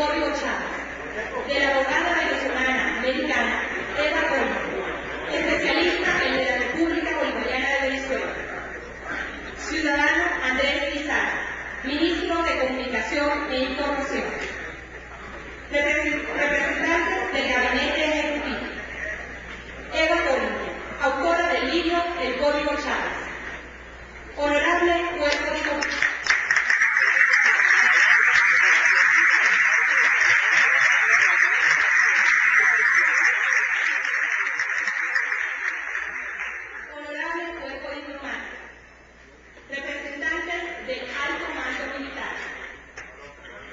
Código Chávez, de la abogada venezolana americana Eva Colman, especialista en la República Bolivariana de Venezuela. Ciudadano Andrés Lizarra, ministro de Comunicación e Información. Representante del Gabinete Ejecutivo. Eva Colman, autora del libro El Código Chávez. Honorable Cuerpo de Comunicación.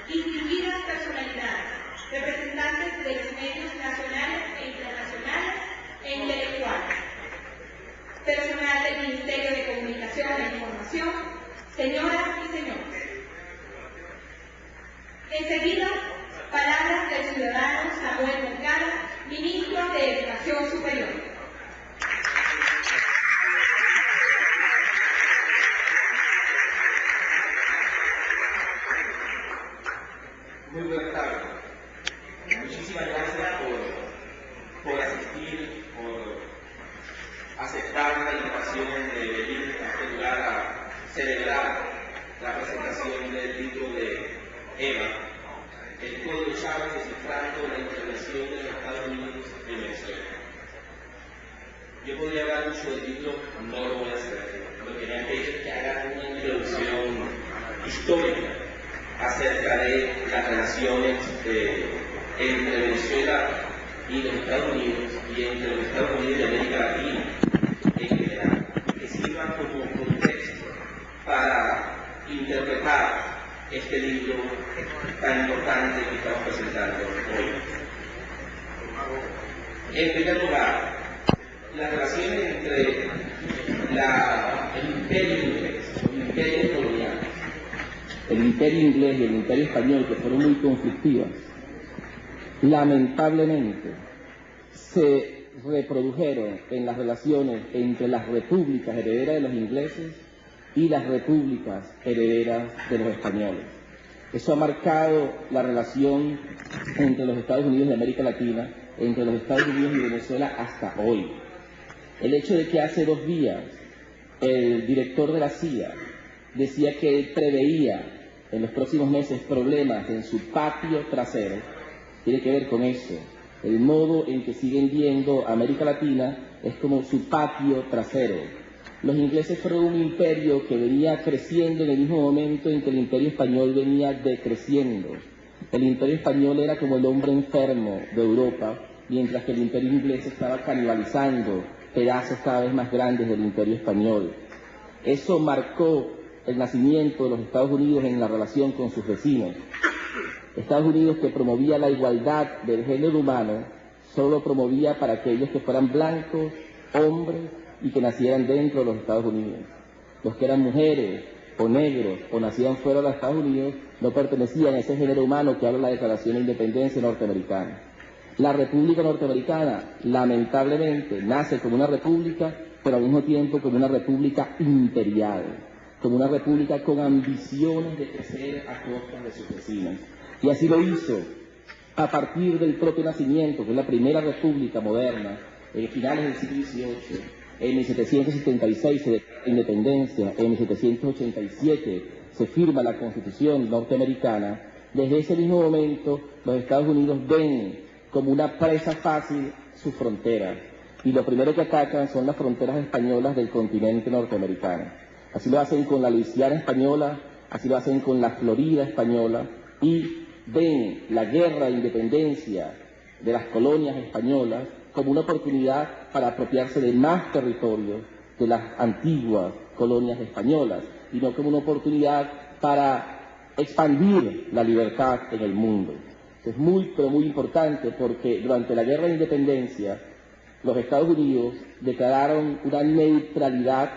Distinguidas personalidades, representantes de los medios nacionales e internacionales e intelectuales, personal del Ministerio de Comunicación e Información, señoras y señores. Enseguida, palabras del ciudadano Samuel Moncada, ministro de Educación Superior. Muy buenas tardes. Muchísimas gracias por asistir, por aceptar la invitación de venir a este lugar a celebrar la presentación del libro de Eva, El Código Chávez descifrando la intervención de los Estados Unidos en Venezuela. Yo podría hablar mucho del libro, no lo voy a hacer. Lo que me han hecho es que haga una introducción histórica acerca de las relaciones entre Venezuela y los Estados Unidos y entre los Estados Unidos y América Latina en general, que sirvan como contexto para interpretar este libro tan importante que estamos presentando hoy. En primer lugar, las relaciones entre el imperio inglés, los imperios coloniales, el imperio inglés y el imperio español, que fueron muy conflictivas, lamentablemente se reprodujeron en las relaciones entre las repúblicas herederas de los ingleses y las repúblicas herederas de los españoles. Eso ha marcado la relación entre los Estados Unidos de América Latina, entre los Estados Unidos y Venezuela hasta hoy. El hecho de que hace 2 días el director de la CIA decía que él preveía en los próximos meses problemas en su patio trasero, tiene que ver con eso. El modo en que siguen viendo América Latina es como su patio trasero. Los ingleses fueron un imperio que venía creciendo en el mismo momento en que el imperio español venía decreciendo. El imperio español era como el hombre enfermo de Europa, mientras que el imperio inglés estaba canibalizando pedazos cada vez más grandes del imperio español. Eso marcó el nacimiento de los Estados Unidos en la relación con sus vecinos. Estados Unidos, que promovía la igualdad del género humano, solo promovía para aquellos que fueran blancos, hombres y que nacieran dentro de los Estados Unidos. Los que eran mujeres o negros o nacían fuera de los Estados Unidos no pertenecían a ese género humano que habla la Declaración de Independencia norteamericana. La República Norteamericana, lamentablemente, nace como una república, pero al mismo tiempo como una república imperial, como una república con ambiciones de crecer a costa de sus vecinos. Y así lo hizo a partir del propio nacimiento, que es la primera república moderna, en finales del siglo XVIII. En 1776 se declara la independencia, en 1787 se firma la Constitución norteamericana. Desde ese mismo momento, los Estados Unidos ven como una presa fácil sus fronteras, y lo primero que atacan son las fronteras españolas del continente norteamericano. Así lo hacen con la Luisiana española, así lo hacen con la Florida española, y ven la guerra de independencia de las colonias españolas como una oportunidad para apropiarse de más territorios de las antiguas colonias españolas, y no como una oportunidad para expandir la libertad en el mundo. Es muy, pero muy importante, porque durante la guerra de independencia los Estados Unidos declararon una neutralidad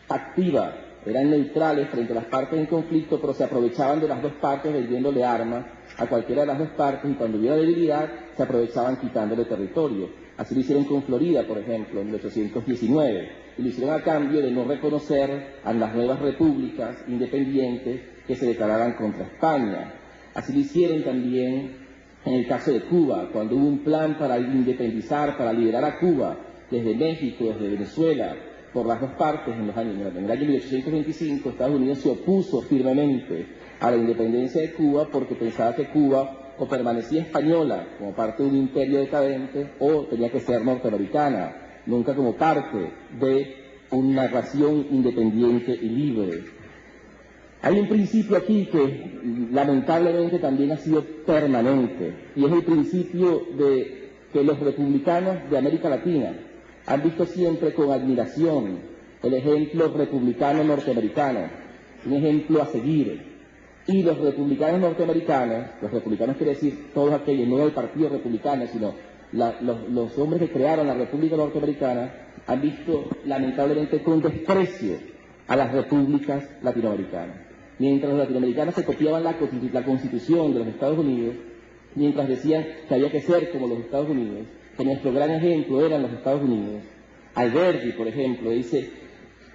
activa. Eran neutrales frente a las partes en conflicto, pero se aprovechaban de las dos partes vendiéndole armas a cualquiera de las dos partes, y cuando hubiera debilidad se aprovechaban quitándole territorio. Así lo hicieron con Florida, por ejemplo, en 1819, y lo hicieron a cambio de no reconocer a las nuevas repúblicas independientes que se declararan contra España. Así lo hicieron también en el caso de Cuba, cuando hubo un plan para independizar, para liberar a Cuba desde México, desde Venezuela, por las dos partes en el año 1825, Estados Unidos se opuso firmemente a la independencia de Cuba porque pensaba que Cuba o permanecía española como parte de un imperio decadente o tenía que ser norteamericana, nunca como parte de una nación independiente y libre. Hay un principio aquí que lamentablemente también ha sido permanente, y es el principio de que los republicanos de América Latina han visto siempre con admiración el ejemplo republicano norteamericano, un ejemplo a seguir. Y los republicanos norteamericanos, los republicanos quiere decir todos aquellos, no del Partido Republicano, sino los hombres que crearon la República Norteamericana, han visto lamentablemente con desprecio a las repúblicas latinoamericanas. Mientras los latinoamericanos se copiaban la Constitución de los Estados Unidos, mientras decían que había que ser como los Estados Unidos, que nuestro gran ejemplo eran los Estados Unidos. Alberti, por ejemplo, dice,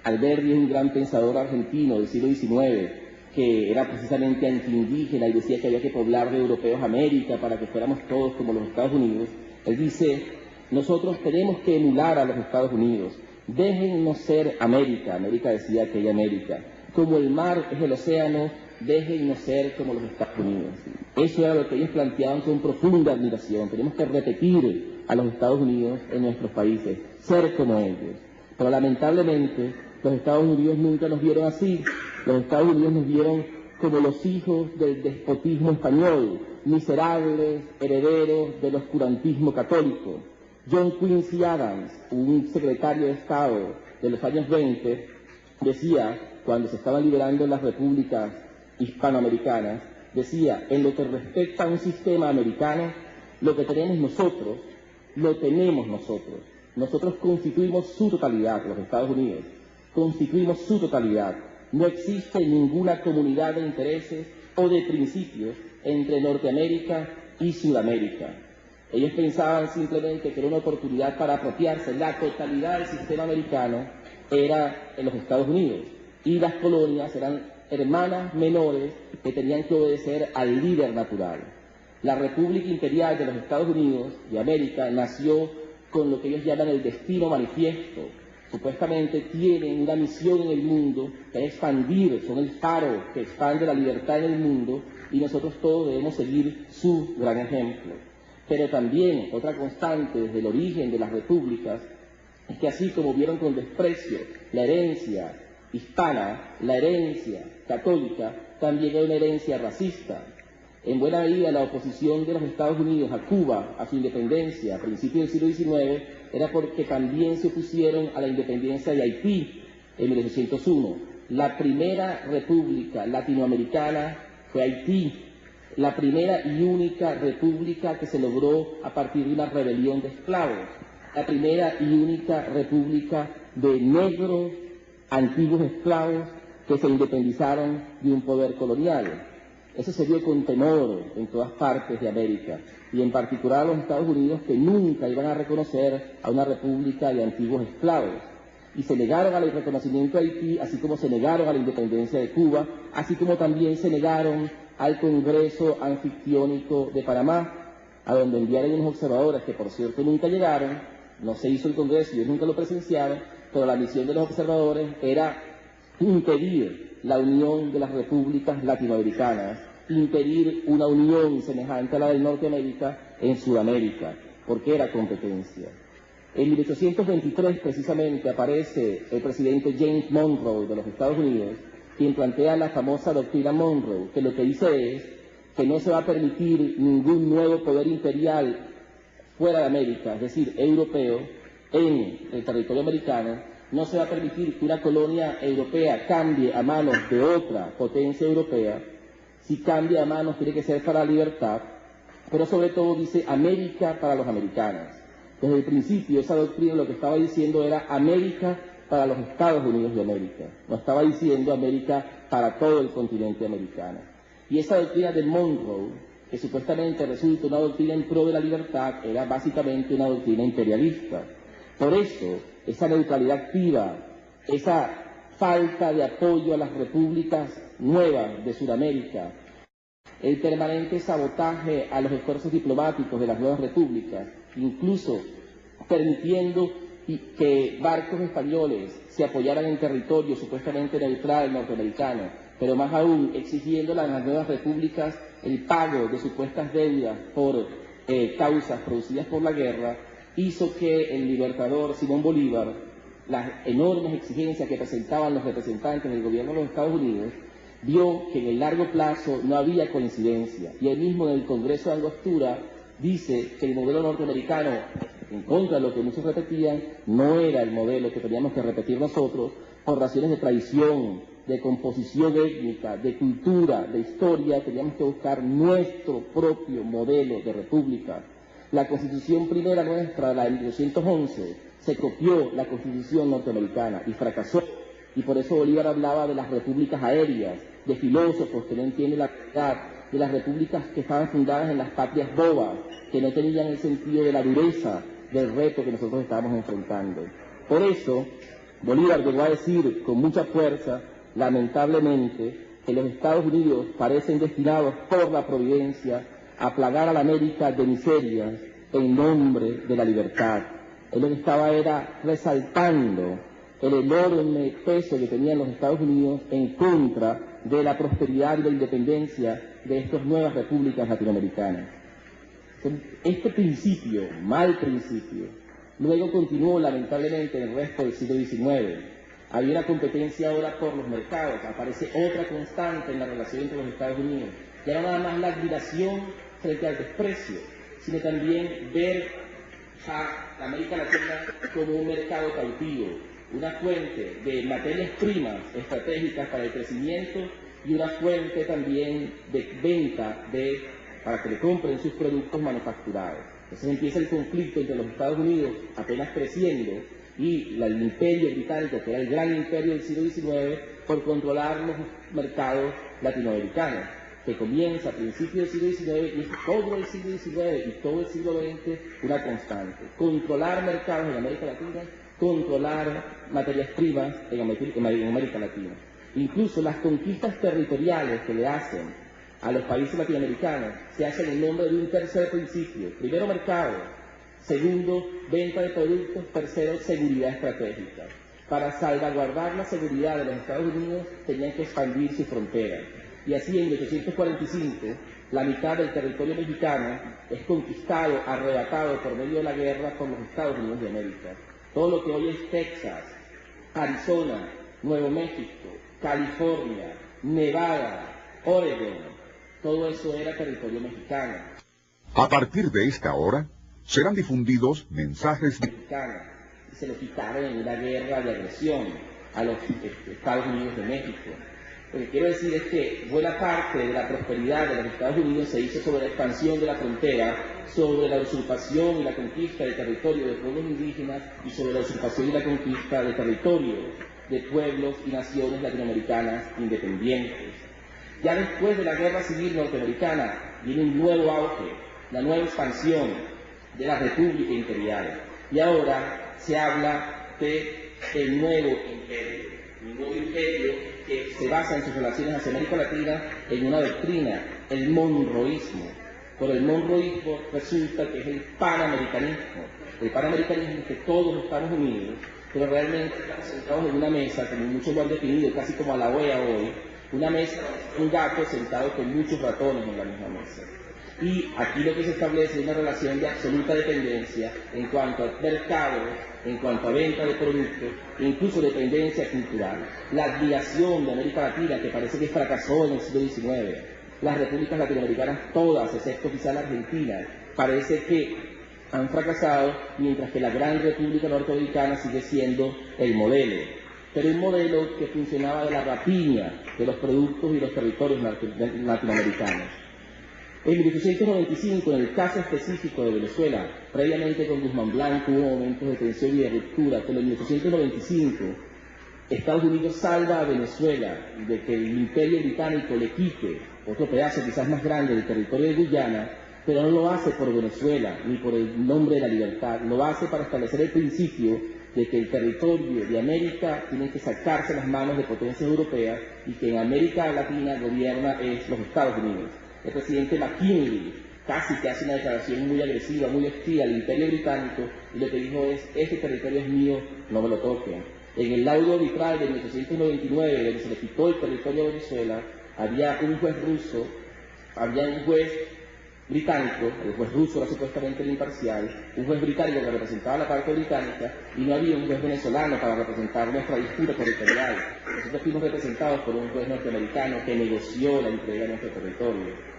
Alberti es un gran pensador argentino del siglo XIX, que era precisamente antiindígena y decía que había que poblar de europeos América para que fuéramos todos como los Estados Unidos. Él dice, nosotros tenemos que emular a los Estados Unidos, déjennos ser América. América decía aquella América. Como el mar es el océano, déjennos ser como los Estados Unidos. Eso era lo que ellos planteaban con profunda admiración. Tenemos que repetir a los Estados Unidos en nuestros países, ser como ellos. Pero lamentablemente los Estados Unidos nunca nos vieron así. Los Estados Unidos nos vieron como los hijos del despotismo español, miserables herederos del oscurantismo católico. John Quincy Adams, un secretario de Estado de los años 20, decía, cuando se estaban liberando las repúblicas hispanoamericanas, decía, en lo que respecta a un sistema americano, lo que tenemos nosotros, lo tenemos nosotros. Nosotros constituimos su totalidad, los Estados Unidos, constituimos su totalidad. No existe ninguna comunidad de intereses o de principios entre Norteamérica y Sudamérica. Ellos pensaban simplemente que era una oportunidad para apropiarse. La totalidad del sistema americano era en los Estados Unidos y las colonias eran hermanas menores que tenían que obedecer al líder natural. La República Imperial de los Estados Unidos de América nació con lo que ellos llaman el destino manifiesto. Supuestamente tienen una misión en el mundo que es expandir, son el faro que expande la libertad en el mundo y nosotros todos debemos seguir su gran ejemplo. Pero también otra constante desde el origen de las repúblicas es que así como vieron con desprecio la herencia hispana, la herencia católica, también era una herencia racista. En buena medida la oposición de los Estados Unidos a Cuba, a su independencia a principios del siglo XIX, era porque también se opusieron a la independencia de Haití en 1801. La primera república latinoamericana fue Haití, la primera y única república que se logró a partir de una rebelión de esclavos, la primera y única república de negros antiguos esclavos que se independizaron de un poder colonial. Eso se dio con temor en todas partes de América, y en particular los Estados Unidos, que nunca iban a reconocer a una república de antiguos esclavos. Y se negaron al reconocimiento de Haití, así como se negaron a la independencia de Cuba, así como también se negaron al Congreso Anfictiónico de Panamá, a donde enviaron unos observadores que, por cierto, nunca llegaron. No se hizo el Congreso, ellos nunca lo presenciaron, pero la misión de los observadores era impedir la unión de las repúblicas latinoamericanas, impedir una unión semejante a la de Norteamérica en Sudamérica, porque era competencia. En 1823, precisamente, aparece el presidente James Monroe de los Estados Unidos, quien plantea la famosa doctrina Monroe, que lo que dice es que no se va a permitir ningún nuevo poder imperial fuera de América, es decir, europeo, en el territorio americano. No se va a permitir que una colonia europea cambie a manos de otra potencia europea. Si cambia a manos, tiene que ser para la libertad, pero sobre todo dice América para los americanos. Desde el principio, esa doctrina lo que estaba diciendo era América para los Estados Unidos de América. No estaba diciendo América para todo el continente americano. Y esa doctrina de Monroe, que supuestamente resulta una doctrina en pro de la libertad, era básicamente una doctrina imperialista. Por eso, esa neutralidad activa, esa falta de apoyo a las repúblicas nuevas de Sudamérica, el permanente sabotaje a los esfuerzos diplomáticos de las nuevas repúblicas, incluso permitiendo que barcos españoles se apoyaran en territorio supuestamente neutral norteamericano, pero más aún exigiéndole a las nuevas repúblicas el pago de supuestas deudas por causas producidas por la guerra, hizo que el libertador Simón Bolívar, las enormes exigencias que presentaban los representantes del gobierno de los Estados Unidos, vio que en el largo plazo no había coincidencia, y él mismo en el Congreso de Angostura dice que el modelo norteamericano, en contra de lo que muchos repetían, no era el modelo que teníamos que repetir nosotros por razones de tradición, de composición étnica, de cultura, de historia. Teníamos que buscar nuestro propio modelo de república. La Constitución primera nuestra, la de 1811, se copió la Constitución norteamericana y fracasó. Y por eso Bolívar hablaba de las repúblicas aéreas, de filósofos que no entienden la verdad, de las repúblicas que estaban fundadas en las patrias bobas, que no tenían el sentido de la dureza del reto que nosotros estábamos enfrentando. Por eso, Bolívar llegó a decir con mucha fuerza, lamentablemente, que los Estados Unidos parecen destinados por la providencia a plagar a la América de miserias en nombre de la libertad. Él lo que estaba era resaltando el enorme peso que tenían los Estados Unidos en contra de la prosperidad y la independencia de estas nuevas repúblicas latinoamericanas. Este principio, mal principio, luego continuó lamentablemente en el resto del siglo XIX. Había una competencia ahora por los mercados, aparece otra constante en la relación entre los Estados Unidos. Ya no nada más la admiración frente al desprecio, sino también ver a la América Latina como un mercado cautivo, una fuente de materias primas estratégicas para el crecimiento y una fuente también de venta para que le compren sus productos manufacturados. Entonces empieza el conflicto entre los Estados Unidos apenas creciendo y el imperio británico, que era el gran imperio del siglo XIX, por controlar los mercados latinoamericanos, que comienza a principios del siglo XIX y es todo el siglo XIX y todo el siglo XX una constante. Controlar mercados en América Latina, controlar materias primas en América Latina. Incluso las conquistas territoriales que le hacen a los países latinoamericanos se hacen en nombre de un tercer principio. Primero, mercado. Segundo, venta de productos. Tercero, seguridad estratégica. Para salvaguardar la seguridad de los Estados Unidos tenían que expandir sus fronteras. Y así en 1845, la mitad del territorio mexicano es conquistado, arrebatado por medio de la guerra por los Estados Unidos de América. Todo lo que hoy es Texas, Arizona, Nuevo México, California, Nevada, Oregon, todo eso era territorio mexicano. A partir de esta hora, serán difundidos mensajes Mexicana, y se lo quitaron en una guerra de agresión a los Estados Unidos de México. Lo que quiero decir es que buena parte de la prosperidad de los Estados Unidos se hizo sobre la expansión de la frontera, sobre la usurpación y la conquista de territorio de pueblos indígenas y sobre la usurpación y la conquista de territorio de pueblos y naciones latinoamericanas independientes. Ya después de la Guerra Civil Norteamericana viene un nuevo auge, la nueva expansión de la República Imperial. Y ahora se habla del nuevo imperio que se basa en sus relaciones hacia América Latina en una doctrina, el monroísmo. Por el monroísmo resulta que es el panamericanismo. El panamericanismo es que todos estamos unidos, pero realmente estamos sentados en una mesa, como muchos lo han definido, casi como a la OEA hoy, una mesa, un gato sentado con muchos ratones en la misma mesa. Y aquí lo que se establece es una relación de absoluta dependencia en cuanto a mercados, en cuanto a venta de productos, e incluso dependencia cultural. La admiración de América Latina, que parece que fracasó en el siglo XIX, las repúblicas latinoamericanas todas, excepto quizá la Argentina, parece que han fracasado, mientras que la gran república norteamericana sigue siendo el modelo. Pero un modelo que funcionaba de la rapiña de los productos y los territorios latinoamericanos. En 1895, en el caso específico de Venezuela, previamente con Guzmán Blanco hubo momentos de tensión y de ruptura, pero en 1895 Estados Unidos salva a Venezuela de que el imperio británico le quite otro pedazo quizás más grande del territorio de Guyana, pero no lo hace por Venezuela ni por el nombre de la libertad, lo hace para establecer el principio de que el territorio de América tiene que sacarse las manos de potencias europeas y que en América Latina gobierna es los Estados Unidos. El presidente McKinley casi que hace una declaración muy agresiva, muy hostil al Imperio Británico, y lo que dijo es: este territorio es mío, no me lo toquen. En el laudo arbitral de 1899, donde se le quitó el territorio a Venezuela, había un juez británico, el juez ruso era supuestamente el imparcial, un juez británico que representaba la parte británica, y no había un juez venezolano para representar nuestra disputa territorial. Nosotros fuimos representados por un juez norteamericano que negoció la entrega de nuestro territorio.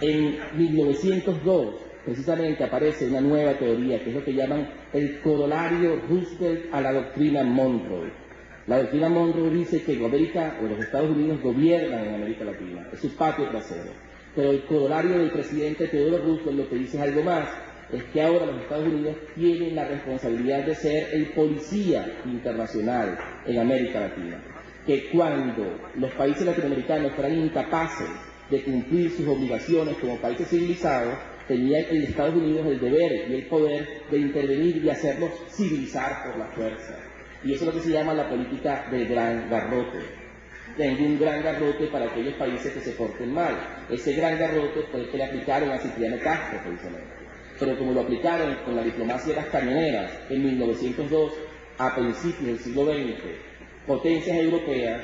En 1902, precisamente, aparece una nueva teoría, que es lo que llaman el corolario Roosevelt a la doctrina Monroe. La doctrina Monroe dice que América, o los Estados Unidos, gobiernan en América Latina, es su patio trasero. Pero el corolario del presidente Theodore Roosevelt lo que dice es algo más, es que ahora los Estados Unidos tienen la responsabilidad de ser el policía internacional en América Latina. Que cuando los países latinoamericanos fueran incapaces de cumplir sus obligaciones como países civilizados, tenía el Estados Unidos el deber y el poder de intervenir y hacerlos civilizar por la fuerza. Y eso es lo que se llama la política del gran garrote. Tengo un gran garrote para aquellos países que se porten mal. Ese gran garrote fue el que le aplicaron a Cipriano Castro, precisamente. Pero como lo aplicaron con la diplomacia de las cañoneras en 1902, a principios del siglo XX, potencias europeas,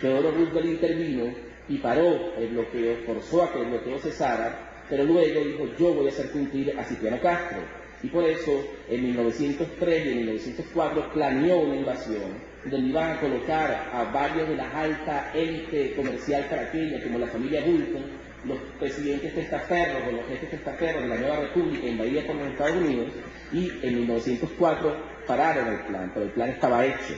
Theodore Roosevelt intervino y paró el bloqueo, forzó a que el bloqueo cesara, pero luego dijo: yo voy a hacer cumplir a Cipriano Castro. Y por eso, en 1903 y en 1904, planeó una invasión donde iban a colocar a varios de la alta élite comercial caraqueña, como la familia Bulton, los presidentes testaferros o los jefes testaferros de la nueva república invadida por los Estados Unidos, y en 1904 pararon el plan, pero el plan estaba hecho.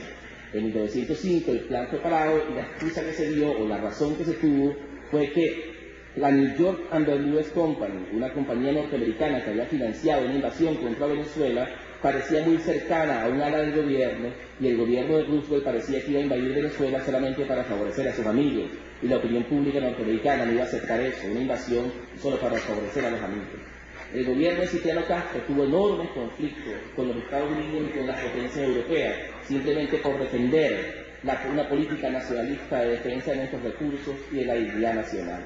En 1905 el plan fue parado y la excusa que se dio, o la razón que se tuvo, fue que la New York Underwood Company, una compañía norteamericana que había financiado una invasión contra Venezuela, parecía muy cercana a un ala del gobierno, y el gobierno de Roosevelt parecía que iba a invadir Venezuela solamente para favorecer a sus amigos, y la opinión pública norteamericana no iba a aceptar eso, una invasión solo para favorecer a los amigos. El gobierno de Cipriano Castro tuvo enormes conflictos con los Estados Unidos y con las potencias europeas, simplemente por defender una política nacionalista de defensa de nuestros recursos y de la identidad nacional.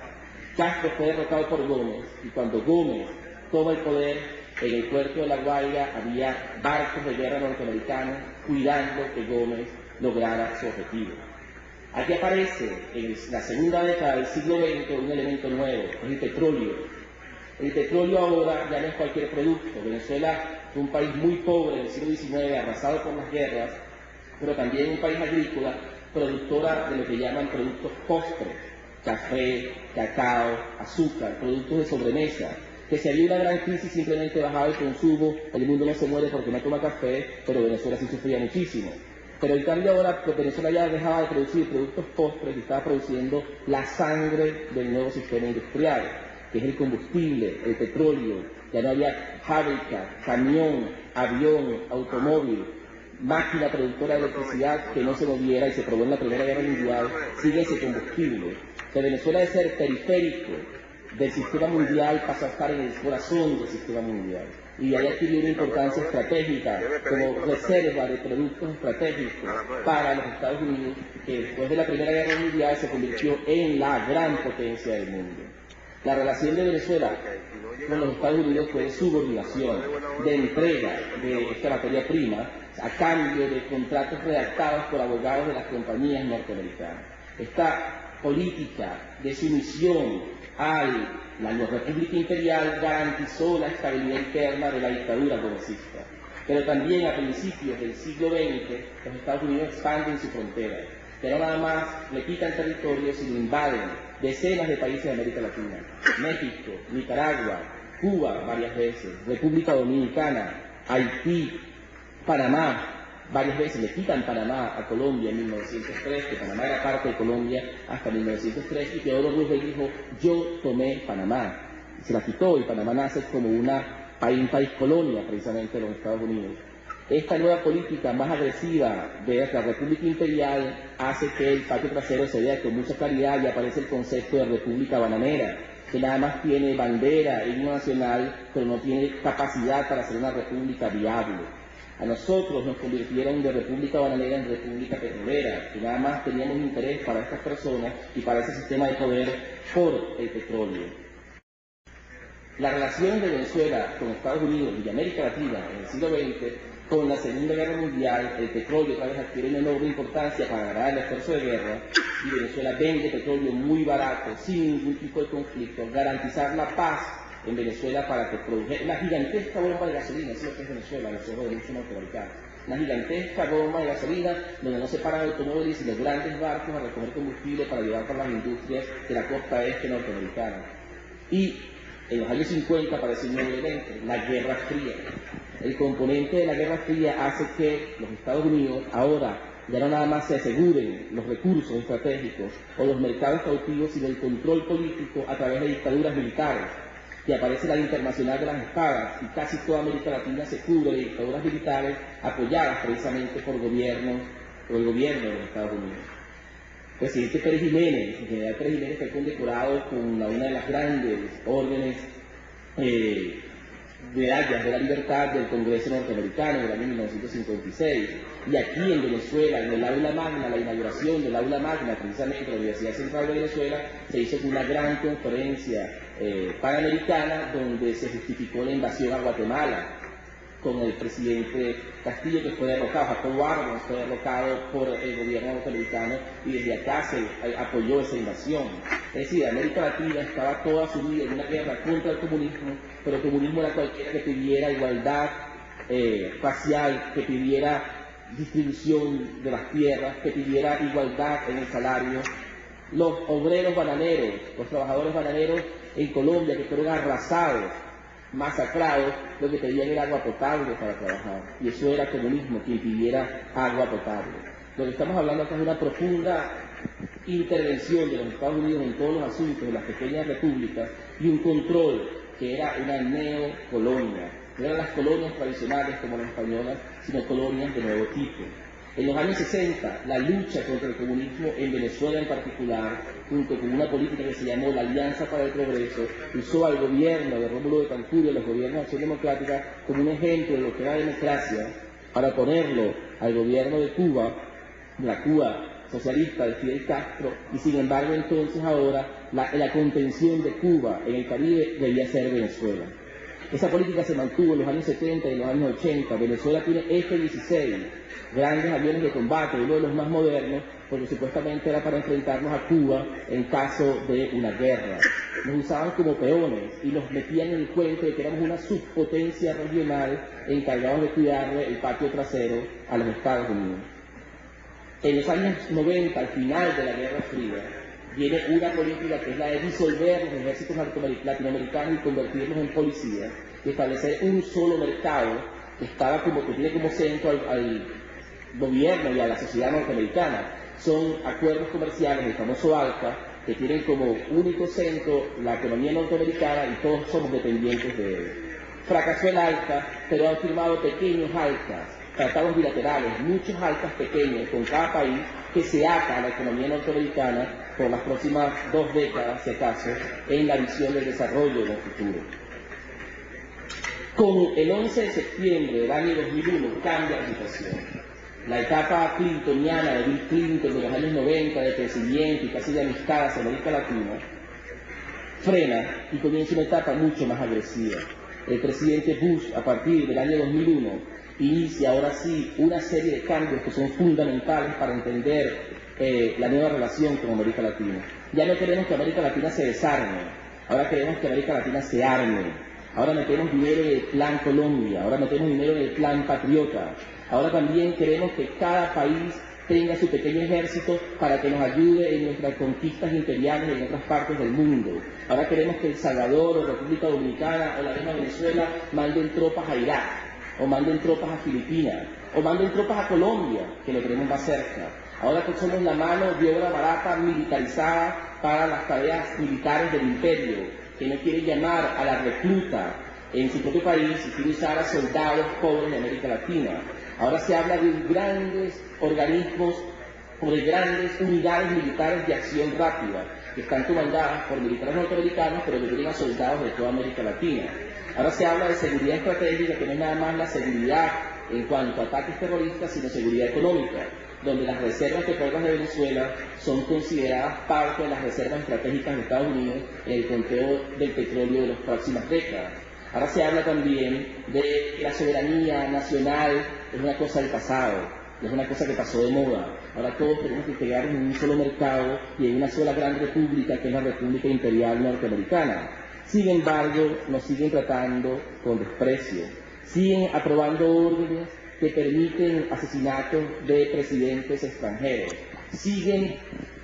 Castro fue derrotado por Gómez, y cuando Gómez toma el poder, en el puerto de La Guaira había barcos de guerra norteamericanos cuidando que Gómez lograra su objetivo. Aquí aparece, en la segunda década del siglo XX, un elemento nuevo, es el petróleo. El petróleo ahora ya no es cualquier producto. Venezuela fue un país muy pobre en el siglo XIX, arrasado por las guerras, pero también un país agrícola, productora de lo que llaman productos postres: café, cacao, azúcar, productos de sobremesa, que si había una gran crisis simplemente bajaba el consumo, el mundo no se muere porque no toma café, pero Venezuela sí sufría muchísimo. Pero en cambio ahora Venezuela ya dejaba de producir productos postres y estaba produciendo la sangre del nuevo sistema industrial, que es el combustible, el petróleo. Ya no había fábrica, camión, avión, automóvil, máquina productora de electricidad que no se moviera, y se probó en la Primera Guerra Mundial, sigue ese combustible. Que Venezuela, de ser periférico del sistema mundial, pasó a estar en el corazón del sistema mundial. Y ahí adquirió una importancia estratégica como reserva de productos estratégicos para los Estados Unidos, que después de la Primera Guerra Mundial se convirtió en la gran potencia del mundo. La relación de Venezuela con los Estados Unidos fue de subordinación, de entrega de esta materia prima a cambio de contratos redactados por abogados de las compañías norteamericanas. Esta política de sumisión a la República Imperial garantizó la estabilidad interna de la dictadura gomecista. Pero también a principios del siglo XX los Estados Unidos expanden su frontera. Pero nada más le quitan territorio, sino invaden decenas de países de América Latina: México, Nicaragua, Cuba varias veces, República Dominicana, Haití, Panamá. Varias veces le quitan Panamá a Colombia en 1903, que Panamá era parte de Colombia hasta 1903, y Theodore Roosevelt dijo: yo tomé Panamá. Y se la quitó, y Panamá nace como un país colonia precisamente de los Estados Unidos. Esta nueva política más agresiva de la República Imperial hace que el patio trasero se vea con mucha claridad, y aparece el concepto de república bananera, que nada más tiene bandera, himno nacional, pero no tiene capacidad para ser una república viable. A nosotros nos convirtieron de república bananera en república petrolera, que nada más teníamos interés para estas personas y para ese sistema de poder por el petróleo. las relaciones de Venezuela con Estados Unidos y América Latina en el siglo XX, con la Segunda Guerra Mundial, el petróleo otra vez adquiere una enorme importancia para ganar el esfuerzo de guerra, y Venezuela vende petróleo muy barato, sin ningún tipo de conflicto, garantizar la paz en Venezuela para que produjera una gigantesca bomba de gasolina, eso es lo que es Venezuela, en los ojos de muchos norteamericanos. Una gigantesca bomba de gasolina donde no se paran automóviles y los grandes barcos a recoger combustible para llevar para las industrias de la costa este norteamericana. Y en los años 50 aparece un nuevo elemento, la Guerra Fría. El componente de la Guerra Fría hace que los Estados Unidos ahora ya no nada más se aseguren los recursos estratégicos o los mercados cautivos, sino el control político a través de dictaduras militares. Y aparece la Internacional de las Espadas, y casi toda América Latina se cubre de dictaduras militares apoyadas precisamente por el gobierno de los Estados Unidos. El presidente Pérez Jiménez, el general Pérez Jiménez, fue condecorado con una de las grandes órdenes medallas de la libertad del Congreso norteamericano en el año 1956. Y aquí en Venezuela, en el aula magna, la inauguración del aula magna, precisamente de la Universidad Central de Venezuela, se hizo una gran conferencia panamericana donde se justificó la invasión a Guatemala con el presidente Castillo, que fue derrocado, Jacobo Arbenz fue derrocado por el gobierno norteamericano, y desde acá se apoyó esa invasión. Es decir, América Latina estaba toda sumida en una guerra contra el comunismo, pero el comunismo era cualquiera que pidiera igualdad racial, que pidiera distribución de las tierras, que pidiera igualdad en el salario. Los obreros bananeros, los trabajadores bananeros en Colombia, que fueron arrasados, masacrados, lo que pedían era agua potable para trabajar, y eso era comunismo, que impidiera agua potable. Lo que estamos hablando acá es una profunda intervención de los Estados Unidos en todos los asuntos de las pequeñas repúblicas, y un control que era una neocolonia. No eran las colonias tradicionales como las españolas, sino colonias de nuevo tipo. En los años 60, la lucha contra el comunismo en Venezuela en particular, junto con una política que se llamó la Alianza para el Progreso, usó al gobierno de Rómulo de Tancur, los gobiernos de Acción Democrática, como un ejemplo de lo que era democracia, para ponerlo al gobierno de Cuba, la Cuba socialista de Fidel Castro, y sin embargo entonces ahora la contención de Cuba en el Caribe debía ser Venezuela. Esa política se mantuvo en los años 70 y en los años 80. Venezuela tiene F-16, grandes aviones de combate, uno de los más modernos, porque supuestamente era para enfrentarnos a Cuba en caso de una guerra. Nos usaban como peones y nos metían en el cuento de que éramos una subpotencia regional encargados de cuidarle el patio trasero a los Estados Unidos. En los años 90, al final de la Guerra Fría, viene una política que es la de disolver los ejércitos latinoamericanos y convertirlos en policías, y establecer un solo mercado que tiene como centro al gobierno y a la sociedad norteamericana. Son acuerdos comerciales, el famoso ALCA, que tienen como único centro la economía norteamericana, y todos somos dependientes de él. Fracasó el ALCA, pero han firmado pequeños ALCAs, tratados bilaterales, muchos ALCAs pequeños con cada país, que se ata a la economía norteamericana por las próximas 2 décadas, si acaso, en la visión del desarrollo del futuro. Con el 11 de septiembre del año 2001 cambia la situación. La etapa clintoniana de Bill Clinton de los años 90, de crecimiento y casi de amistad hacia América Latina, frena y comienza una etapa mucho más agresiva. El presidente Bush, a partir del año 2001, inicia ahora sí una serie de cambios que son fundamentales para entender la nueva relación con América Latina. Ya no queremos que América Latina se desarme, ahora queremos que América Latina se arme. Ahora metemos dinero en el Plan Colombia, ahora metemos dinero en el Plan Patriota. Ahora también queremos que cada país tenga su pequeño ejército para que nos ayude en nuestras conquistas imperiales en otras partes del mundo. Ahora queremos que El Salvador o República Dominicana o la misma Venezuela manden tropas a Irak, o manden tropas a Filipinas, o manden tropas a Colombia, que lo tenemos más cerca. Ahora que somos la mano de obra barata militarizada para las tareas militares del imperio, que no quiere llamar a la recluta en su propio país y quiere usar a soldados pobres de América Latina. Ahora se habla de grandes organismos o de grandes unidades militares de acción rápida, que están comandadas por militares norteamericanos, pero que tienen a soldados de toda América Latina. Ahora se habla de seguridad estratégica, que no es nada más la seguridad en cuanto a ataques terroristas, sino seguridad económica. donde las reservas petroleras de Venezuela son consideradas parte de las reservas estratégicas de Estados Unidos en el conteo del petróleo de las próximas décadas. Ahora se habla también de que la soberanía nacional es una cosa del pasado, es una cosa que pasó de moda. Ahora todos tenemos que integrarnos en un solo mercado y en una sola gran república, que es la República Imperial Norteamericana. Sin embargo, nos siguen tratando con desprecio, siguen aprobando órdenes que permiten asesinatos de presidentes extranjeros, siguen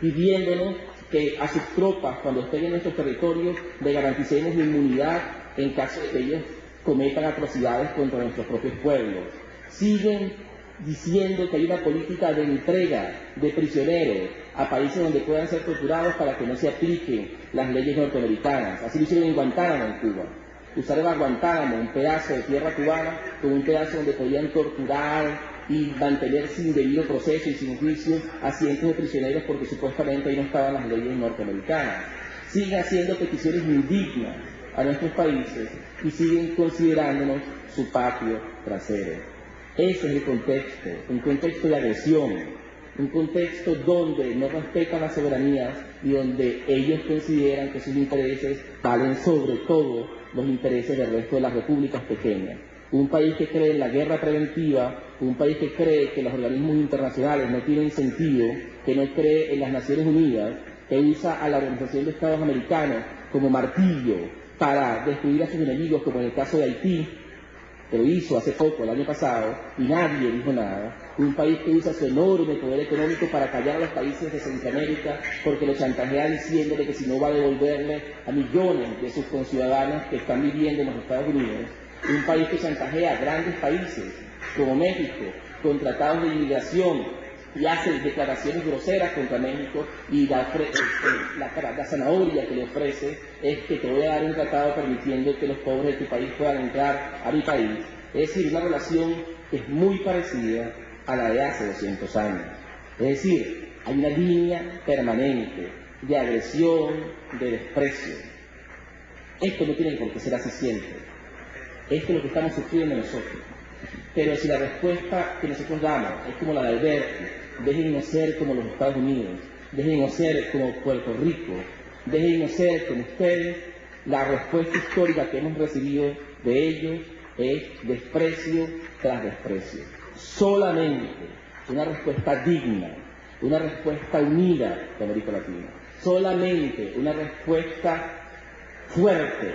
pidiéndonos que a sus tropas, cuando estén en nuestros territorios, le garanticemos la inmunidad en caso de que ellos cometan atrocidades contra nuestros propios pueblos. Siguen diciendo que hay una política de entrega de prisioneros a países donde puedan ser torturados para que no se apliquen las leyes norteamericanas. Así lo hicieron en Guantánamo, en Cuba. Usaron a Guantánamo, un pedazo de tierra cubana, como un pedazo donde podían torturar y mantener sin debido proceso y sin juicio a cientos de prisioneros porque supuestamente ahí no estaban las leyes norteamericanas. Siguen haciendo peticiones indignas a nuestros países y siguen considerándonos su patio trasero. Ese es el contexto, un contexto de agresión, un contexto donde no respetan las soberanías y donde ellos consideran que sus intereses valen sobre todo los intereses del resto de las repúblicas pequeñas. Un país que cree en la guerra preventiva, un país que cree que los organismos internacionales no tienen sentido, que no cree en las Naciones Unidas, que usa a la Organización de Estados Americanos como martillo para destruir a sus enemigos, como en el caso de Haití, que lo hizo hace poco, el año pasado, y nadie dijo nada. Un país que usa su enorme poder económico para callar a los países de Centroamérica porque lo chantajea diciéndole que si no va a devolverle a millones de sus conciudadanos que están viviendo en los Estados Unidos. Un país que chantajea a grandes países como México con tratados de inmigración y hace declaraciones groseras contra México, y la zanahoria que le ofrece es que te voy a dar un tratado permitiendo que los pobres de tu país puedan entrar a mi país. Es decir, una relación que es muy parecida a la de hace 200 años. Es decir, hay una línea permanente de agresión, de desprecio. Esto no tiene por qué ser así siempre. Esto es lo que estamos sufriendo nosotros. Pero si la respuesta que nosotros damos es como la de Alberti, déjennos ser como los Estados Unidos, déjennos ser como Puerto Rico, déjennos ser como ustedes, la respuesta histórica que hemos recibido de ellos es desprecio tras desprecio. Solamente una respuesta digna, una respuesta unida de América Latina, solamente una respuesta fuerte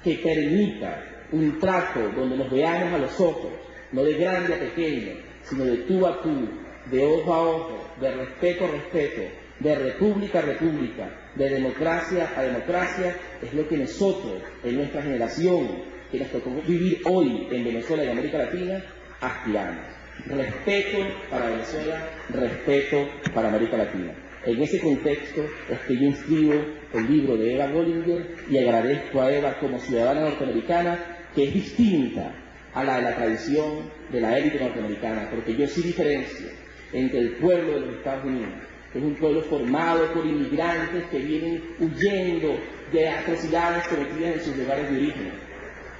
que permita un trato donde nos veamos a los ojos, no de grande a pequeño, sino de tú a tú, de ojo a ojo, de respeto a respeto, de república a república, de democracia a democracia, es lo que nosotros, en nuestra generación, que nos tocó vivir hoy en Venezuela y en América Latina, aspiramos. Respeto para Venezuela, respeto para América Latina. En ese contexto es que yo inscribo el libro de Eva Gollinger y agradezco a Eva como ciudadana norteamericana, que es distinta a la de la tradición de la élite norteamericana, porque yo sí diferencio entre el pueblo de los Estados Unidos, que es un pueblo formado por inmigrantes que vienen huyendo de atrocidades cometidas en sus lugares de origen,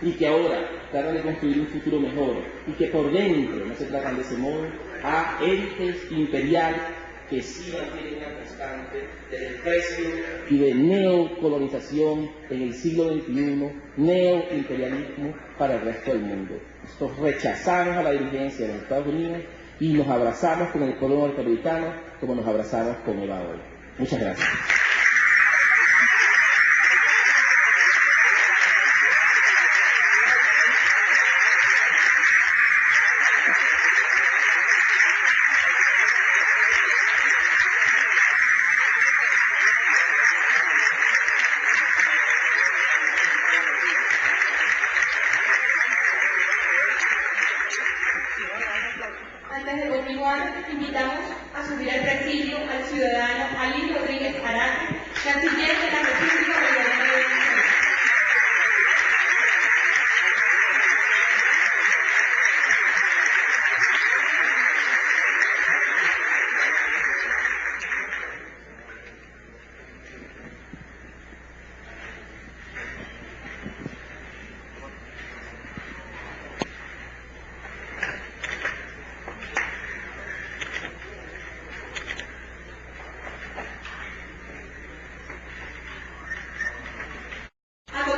y que ahora tratan de construir un futuro mejor, y que por dentro no se tratan de ese modo, a élites imperiales que sí mantienen una constante de desprecio y de neocolonización en el siglo XXI, neoimperialismo para el resto del mundo. Nosotros rechazamos a la dirigencia de los Estados Unidos y nos abrazamos con el pueblo norteamericano como nos abrazamos con Eva hoy. Muchas gracias. Antes de continuar, invitamos a subir al presidio al ciudadano Ali Rodríguez Arate, canciller de la República Bolivariana de Venezuela.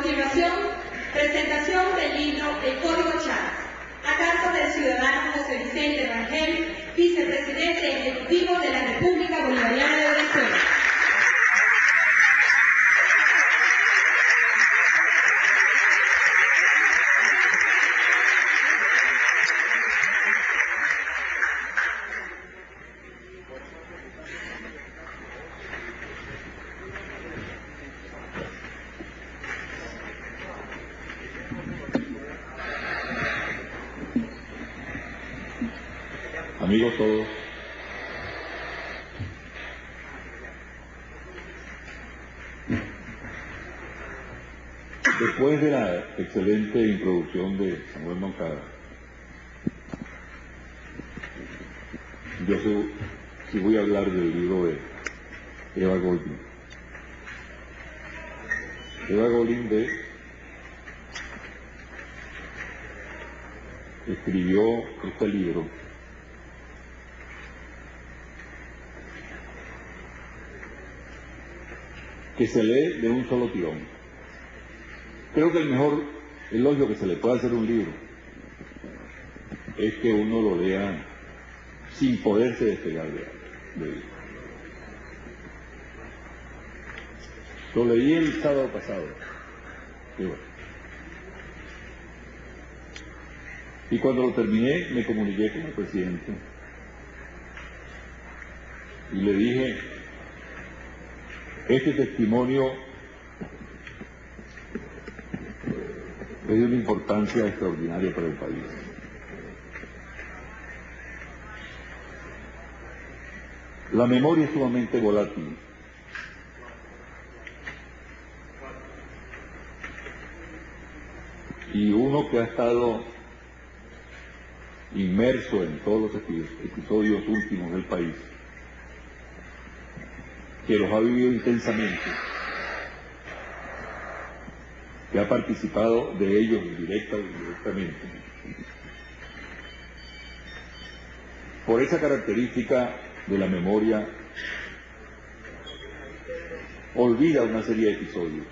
continuación, presentación del libro El Código Chávez, a cargo del ciudadano José Vicente Rangel, vicepresidente ejecutivo de la República Bolivariana de Venezuela. Amigos todos, después de la excelente introducción de Samuel Moncada, yo sí voy a hablar del libro de Eva Goldin. Eva Goldin escribió este libro que se lee de un solo tirón. Creo que el mejor elogio que se le puede hacer a un libro es que uno lo lea sin poderse despegar de él. Lo leí el sábado pasado. Y bueno. Y cuando lo terminé, me comuniqué con el presidente y le dije: este testimonio es de una importancia extraordinaria para el país. La memoria es sumamente volátil. Y uno que ha estado inmerso en todos los episodios últimos del país, que los ha vivido intensamente, que ha participado de ellos directa o indirectamente, por esa característica de la memoria, olvida una serie de episodios,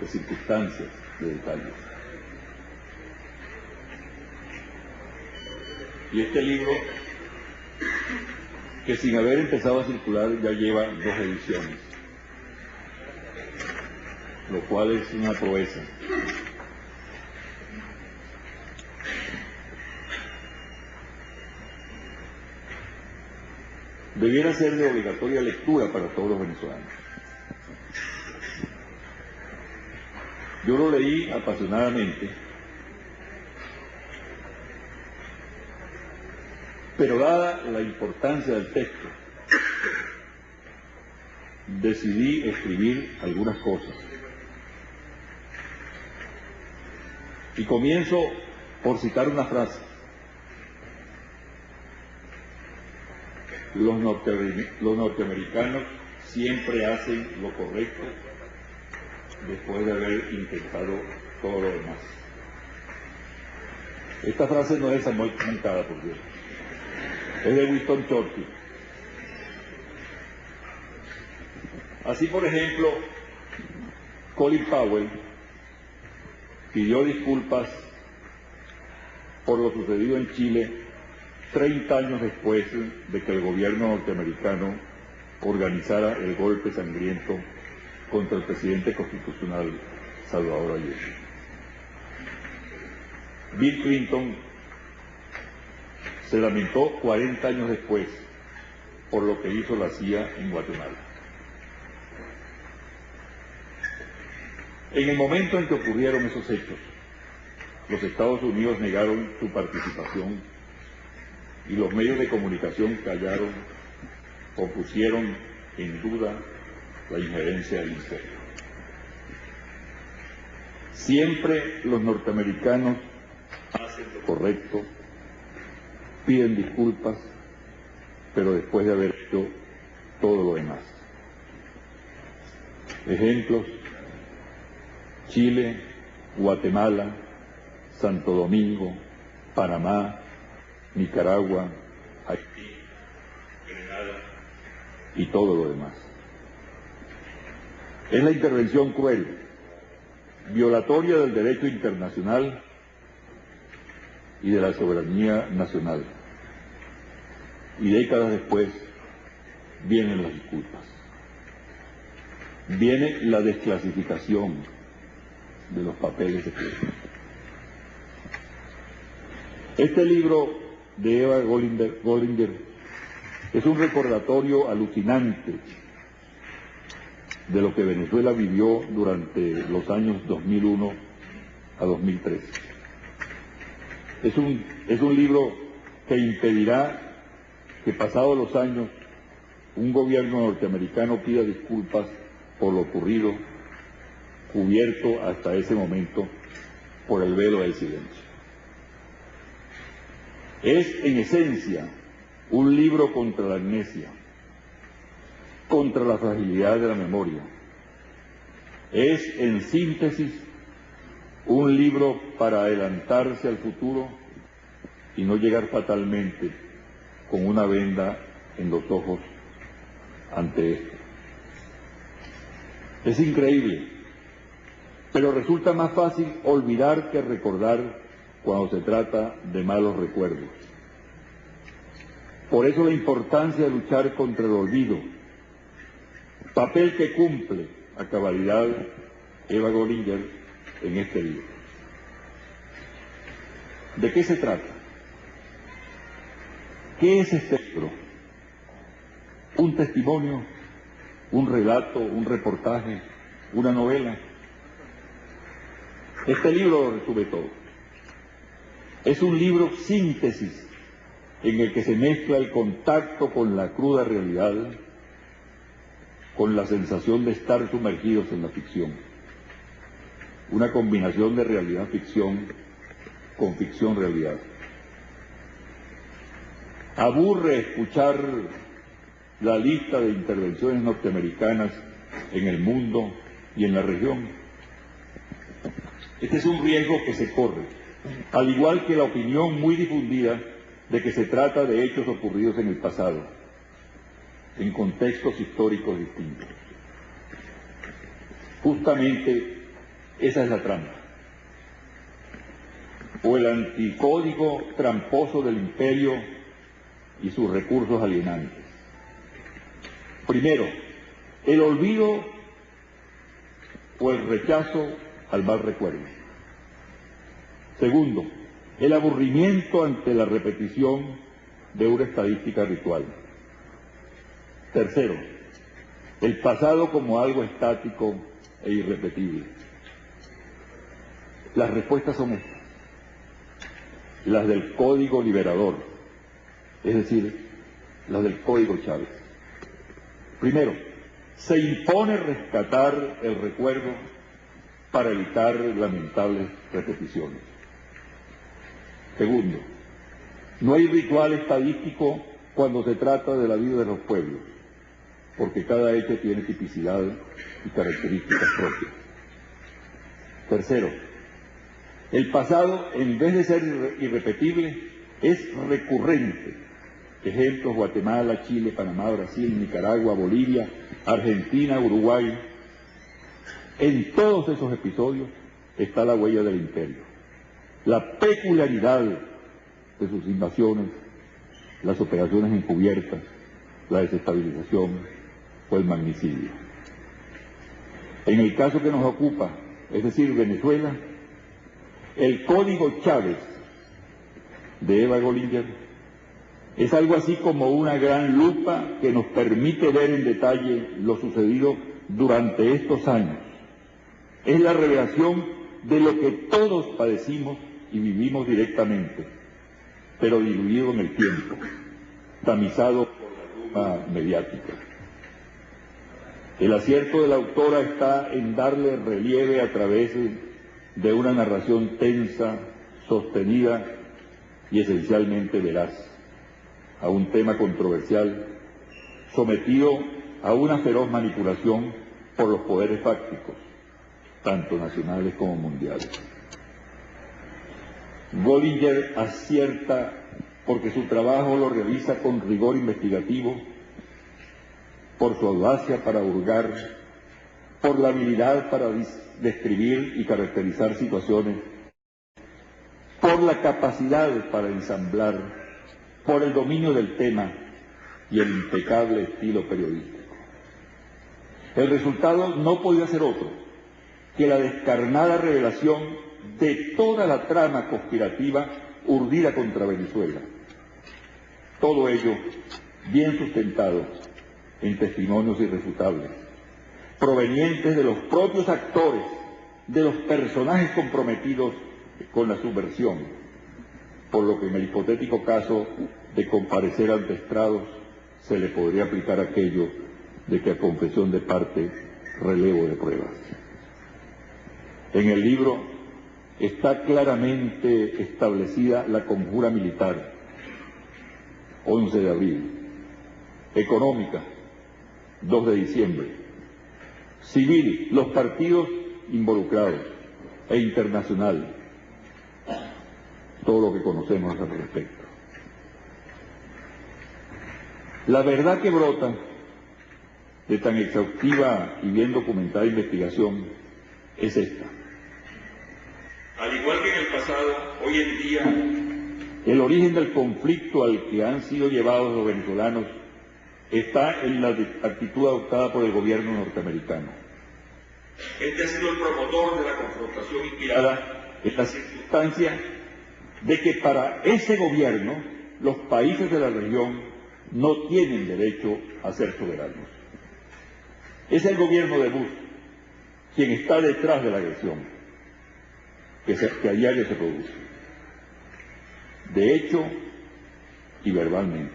de circunstancias, de detalles. Y este libro, que sin haber empezado a circular ya lleva 2 ediciones, lo cual es una proeza. Debiera ser de obligatoria lectura para todos los venezolanos. Yo lo leí apasionadamente, pero dada la importancia del texto, decidí escribir algunas cosas. Y comienzo por citar una frase. Los norteamericanos siempre hacen lo correcto después de haber intentado todo lo demás. Esta frase no es Samuel Moncada, por Dios. Es de Winston Churchill. Así, por ejemplo, Colin Powell pidió disculpas por lo sucedido en Chile 30 años después de que el gobierno norteamericano organizara el golpe sangriento contra el presidente constitucional Salvador Allende. Bill Clinton se lamentó 40 años después por lo que hizo la CIA en Guatemala. En el momento en que ocurrieron esos hechos, los Estados Unidos negaron su participación y los medios de comunicación callaron o pusieron en duda la injerencia del imperio. Siempre los norteamericanos hacen lo correcto, piden disculpas, pero después de haber hecho todo lo demás. Ejemplos: Chile, Guatemala, Santo Domingo, Panamá, Nicaragua, Haití, Grenada y todo lo demás. Es la intervención cruel violatoria del derecho internacional y de la soberanía nacional. Y décadas después vienen las disculpas. Viene la desclasificación de los papeles secretos. Este libro de Eva Gollinger es un recordatorio alucinante de lo que Venezuela vivió durante los años 2001 a 2003. Es un libro que impedirá que pasados los años un gobierno norteamericano pida disculpas por lo ocurrido, cubierto hasta ese momento por el velo del silencio. Es en esencia un libro contra la amnesia, contra la fragilidad de la memoria. Es en síntesis un libro para adelantarse al futuro y no llegar fatalmente con una venda en los ojos ante esto. Es increíble, pero resulta más fácil olvidar que recordar cuando se trata de malos recuerdos. Por eso la importancia de luchar contra el olvido, papel que cumple a cabalidad Eva Gollinger en este libro. ¿De qué se trata? ¿Qué es este libro? ¿Un testimonio? ¿Un relato? ¿Un reportaje? ¿Una novela? Este libro lo resume todo. Es un libro síntesis en el que se mezcla el contacto con la cruda realidad, con la sensación de estar sumergidos en la ficción. Una combinación de realidad-ficción con ficción-realidad. Aburre escuchar la lista de intervenciones norteamericanas en el mundo y en la región. Este es un riesgo que se corre, al igual que la opinión muy difundida de que se trata de hechos ocurridos en el pasado, en contextos históricos distintos. Justamente esa es la trampa, o el anticódigo tramposo del imperio y sus recursos alienantes. Primero, el olvido o el rechazo al mal recuerdo. Segundo, el aburrimiento ante la repetición de una estadística ritual. Tercero, el pasado como algo estático e irrepetible. Las respuestas son estas, las del Código Liberador, es decir, las del Código Chávez. Primero, se impone rescatar el recuerdo para evitar lamentables repeticiones. Segundo, no hay ritual estadístico cuando se trata de la vida de los pueblos, porque cada hecho tiene tipicidad y características propias. Tercero, el pasado, en vez de ser irrepetible, es recurrente. Ejemplos: Guatemala, Chile, Panamá, Brasil, Nicaragua, Bolivia, Argentina, Uruguay. En todos esos episodios está la huella del imperio, la peculiaridad de sus invasiones, las operaciones encubiertas, la desestabilización o el magnicidio. En el caso que nos ocupa, es decir, Venezuela, el Código Chávez de Eva Gollinger es algo así como una gran lupa que nos permite ver en detalle lo sucedido durante estos años. Es la revelación de lo que todos padecimos y vivimos directamente, pero diluido en el tiempo, tamizado por la luma mediática. El acierto de la autora está en darle relieve a través de una narración tensa, sostenida y esencialmente veraz a un tema controversial, sometido a una feroz manipulación por los poderes fácticos, tanto nacionales como mundiales. Gollinger acierta porque su trabajo lo realiza con rigor investigativo, por su audacia para hurgar por la habilidad para describir y caracterizar situaciones, por la capacidad para ensamblar, por el dominio del tema y el impecable estilo periodístico. El resultado no podía ser otro que la descarnada revelación de toda la trama conspirativa urdida contra Venezuela. Todo ello bien sustentado en testimonios irrefutables, provenientes de los propios actores, de los personajes comprometidos con la subversión, por lo que en el hipotético caso de comparecer ante estrados se le podría aplicar aquello de que a confesión de parte relevo de pruebas. En el libro está claramente establecida la conjura militar, 11 de abril, económica, 2 de diciembre, civil, los partidos involucrados, e internacional, todo lo que conocemos al respecto. La verdad que brota de tan exhaustiva y bien documentada investigación es esta. Al igual que en el pasado, hoy en día, el origen del conflicto al que han sido llevados los venezolanos está en la actitud adoptada por el gobierno norteamericano. Este ha sido el promotor de la confrontación inspirada en la circunstancia de que para ese gobierno los países de la región no tienen derecho a ser soberanos. Es el gobierno de Bush quien está detrás de la agresión que a diario se produce, de hecho y verbalmente.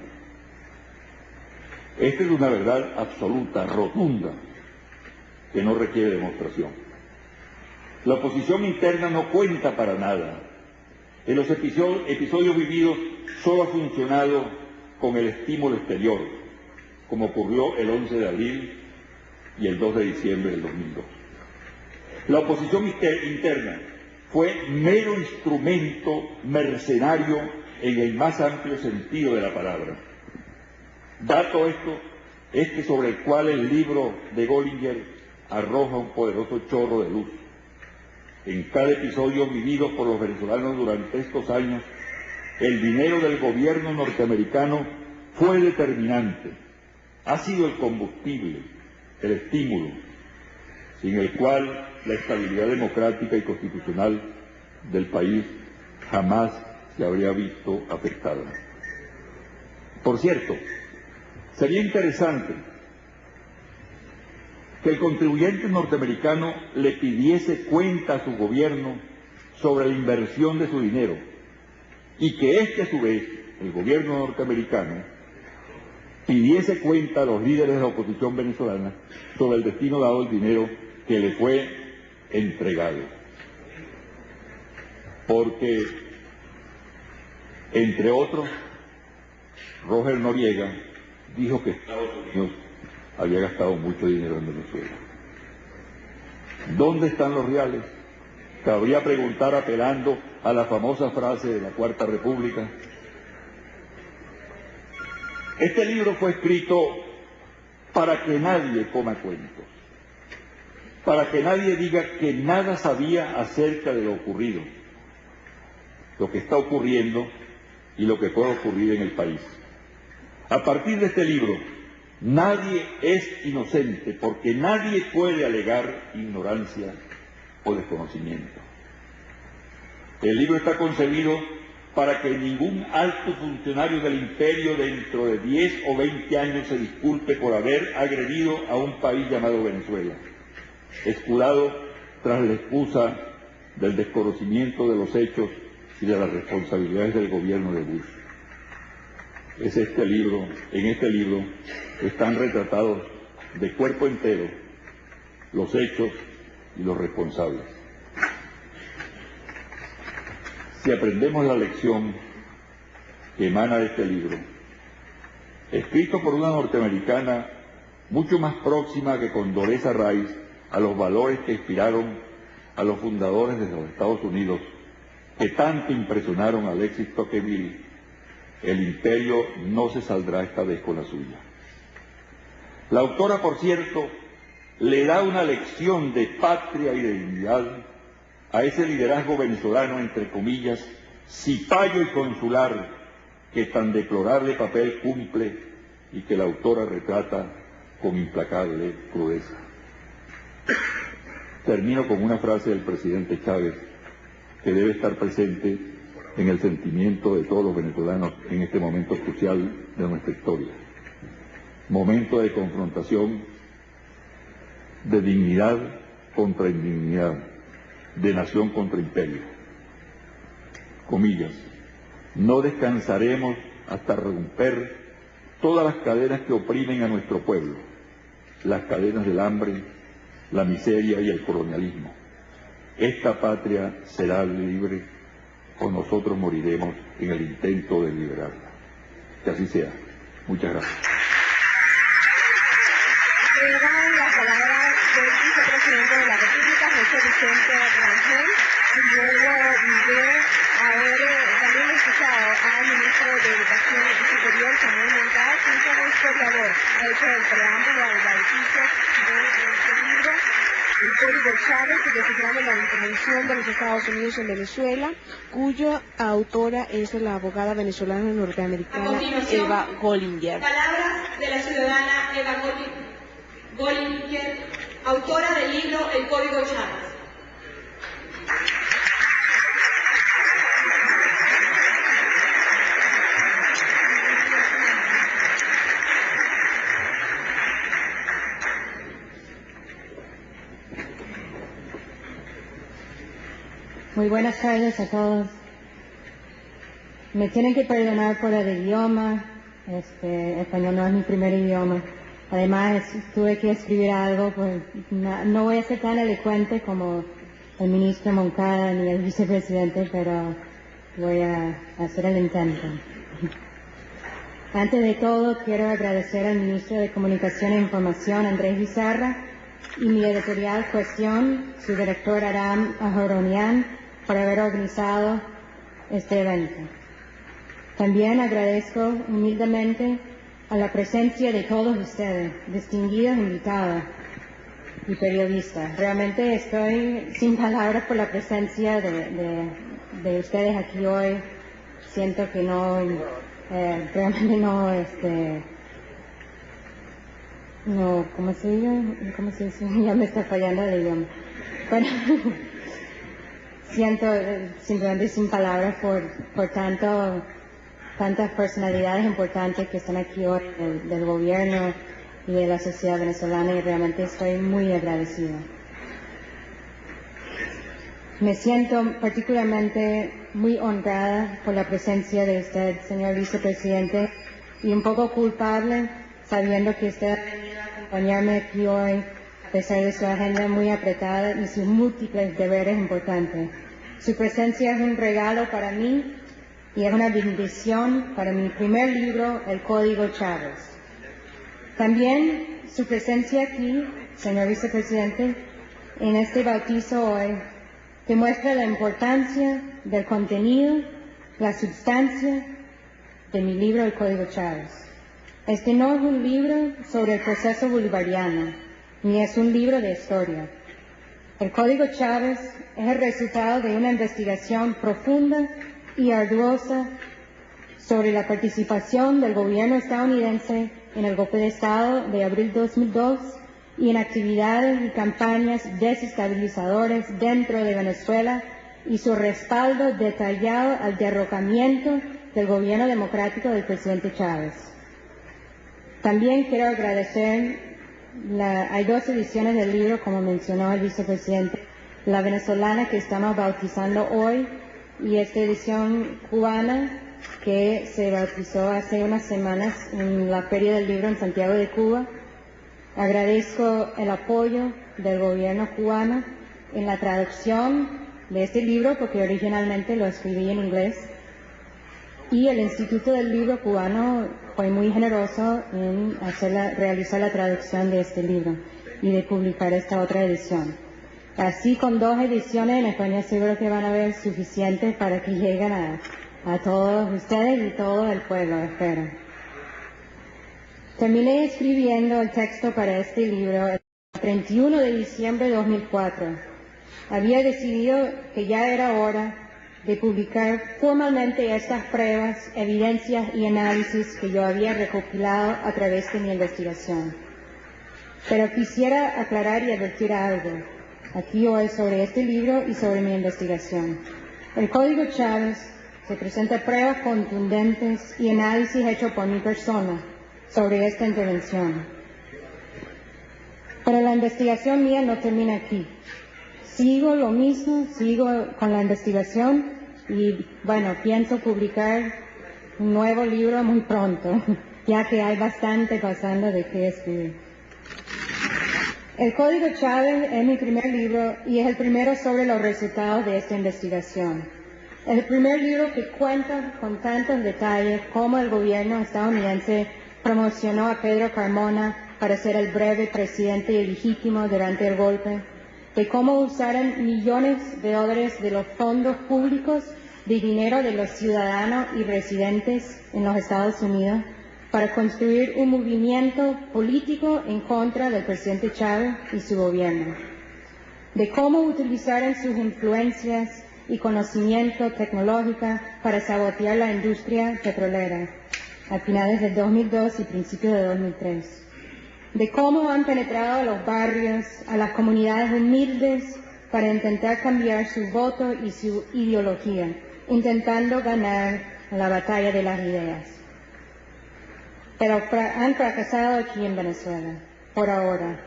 Esta es una verdad absoluta, rotunda, que no requiere demostración. La oposición interna no cuenta para nada. En los episodios vividos solo ha funcionado con el estímulo exterior, como ocurrió el 11 de abril y el 2 de diciembre del 2002. La oposición interna fue mero instrumento mercenario en el más amplio sentido de la palabra. Dato esto sobre el cual el libro de Gollinger arroja un poderoso chorro de luz. En cada episodio vivido por los venezolanos durante estos años, el dinero del gobierno norteamericano fue determinante, ha sido el combustible, el estímulo, sin el cual la estabilidad democrática y constitucional del país jamás se habría visto afectada. Por cierto, sería interesante que el contribuyente norteamericano le pidiese cuenta a su gobierno sobre la inversión de su dinero y que éste a su vez, el gobierno norteamericano, pidiese cuenta a los líderes de la oposición venezolana sobre el destino dado al dinero que le fue entregado. Porque, entre otros, Roger Noriega dijo que Estados Unidos había gastado mucho dinero en Venezuela. ¿Dónde están los reales? Cabría preguntar apelando a la famosa frase de la Cuarta República. Este libro fue escrito para que nadie coma cuentos, para que nadie diga que nada sabía acerca de lo ocurrido, lo que está ocurriendo y lo que puede ocurrir en el país. A partir de este libro, nadie es inocente porque nadie puede alegar ignorancia o desconocimiento. El libro está concebido para que ningún alto funcionario del imperio dentro de 10 o 20 años se disculpe por haber agredido a un país llamado Venezuela, escudado tras la excusa del desconocimiento de los hechos y de las responsabilidades del gobierno de Bush. En este libro están retratados de cuerpo entero los hechos y los responsables. Si aprendemos la lección que emana de este libro, escrito por una norteamericana mucho más próxima que Condoleezza Rice a los valores que inspiraron a los fundadores de los Estados Unidos, que tanto impresionaron a Alexis Tocqueville, el imperio no se saldrá esta vez con la suya. La autora, por cierto, le da una lección de patria y de dignidad a ese liderazgo venezolano, entre comillas, cipayo y consular, que tan deplorable papel cumple y que la autora retrata con implacable crudeza. Termino con una frase del presidente Chávez, que debe estar presente en el sentimiento de todos los venezolanos en este momento crucial de nuestra historia. Momento de confrontación, de dignidad contra indignidad, de nación contra imperio. Comillas, no descansaremos hasta romper todas las cadenas que oprimen a nuestro pueblo, las cadenas del hambre, la miseria y el colonialismo. Esta patria será libre o nosotros moriremos en el intento de liberarla. Que así sea. Muchas gracias. Las palabras del vicepresidente de la República, José Vicente Rangel, y luego de haber también escuchado al ministro de Educación Superior, Samuel Moncada, quien como historiador ha hecho el preámbulo al edificio de este libro, el Código Chávez, descifrando la intervención de los Estados Unidos en Venezuela, cuya autora es la abogada venezolana norteamericana Eva Gollinger. Palabras de la ciudadana Eva Gollinger, autora del libro El Código Chávez. Muy buenas tardes a todos. Me tienen que perdonar por el idioma, español no es mi primer idioma. Además, tuve que escribir algo, pues no voy a ser tan elocuente como el ministro Moncada ni el vicepresidente, pero voy a hacer el intento. Antes de todo, quiero agradecer al ministro de Comunicación e Información, Andrés Guizarra, y mi editorial Cuestión, su director Aram Aharonian, por haber organizado este evento. También agradezco humildemente a la presencia de todos ustedes, distinguidos invitados y periodistas. Realmente estoy sin palabras por la presencia de ustedes aquí hoy. Siento que realmente no, ¿cómo se dice? Ya me está fallando el idioma. Bueno, siento simplemente sin palabras por tantas personalidades importantes que están aquí hoy del gobierno y de la sociedad venezolana, y realmente estoy muy agradecida. Me siento particularmente muy honrada por la presencia de usted, señor vicepresidente, y un poco culpable sabiendo que usted ha venido a acompañarme aquí hoy a pesar de su agenda muy apretada y sus múltiples deberes importantes. Su presencia es un regalo para mí y es una bendición para mi primer libro, El Código Chávez. También su presencia aquí, señor vicepresidente, en este bautizo hoy, demuestra la importancia del contenido, la sustancia de mi libro, El Código Chávez. Este no es un libro sobre el proceso bolivariano, ni es un libro de historia. El Código Chávez es el resultado de una investigación profunda y arduosa sobre la participación del gobierno estadounidense en el golpe de Estado de abril 2002 y en actividades y campañas desestabilizadoras dentro de Venezuela y su respaldo detallado al derrocamiento del gobierno democrático del presidente Chávez. También quiero agradecer, hay dos ediciones del libro, como mencionó el vicepresidente, la venezolana que estamos bautizando hoy y esta edición cubana que se bautizó hace unas semanas en la Feria del Libro en Santiago de Cuba. Agradezco el apoyo del gobierno cubano en la traducción de este libro, porque originalmente lo escribí en inglés, y el Instituto del Libro Cubano fue muy generoso en realizar la traducción de este libro y de publicar esta otra edición. Así, con dos ediciones en español, seguro que van a ver suficiente para que lleguen a todos ustedes y todo el pueblo, espero. Terminé escribiendo el texto para este libro el 31 de diciembre de 2004, había decidido que ya era hora de publicar formalmente estas pruebas, evidencias y análisis que yo había recopilado a través de mi investigación. Pero quisiera aclarar y advertir algo aquí hoy sobre este libro y sobre mi investigación. El Código Chávez se presenta pruebas contundentes y análisis hecho por mi persona sobre esta intervención. Pero la investigación mía no termina aquí. Sigo lo mismo, sigo con la investigación y, bueno, pienso publicar un nuevo libro muy pronto, ya que hay bastante pasando de qué escribir. El Código Chávez es mi primer libro y es el primero sobre los resultados de esta investigación. Es el primer libro que cuenta con tantos detalles cómo el gobierno estadounidense promocionó a Pedro Carmona para ser el breve presidente ilegítimo durante el golpe, de cómo usaron millones de dólares de los fondos públicos de dinero de los ciudadanos y residentes en los Estados Unidos para construir un movimiento político en contra del presidente Chávez y su gobierno, de cómo utilizaron sus influencias y conocimiento tecnológico para sabotear la industria petrolera a finales de 2002 y principios de 2003, de cómo han penetrado a los barrios, a las comunidades humildes para intentar cambiar su voto y su ideología, intentando ganar la batalla de las ideas. Pero han fracasado aquí en Venezuela, por ahora.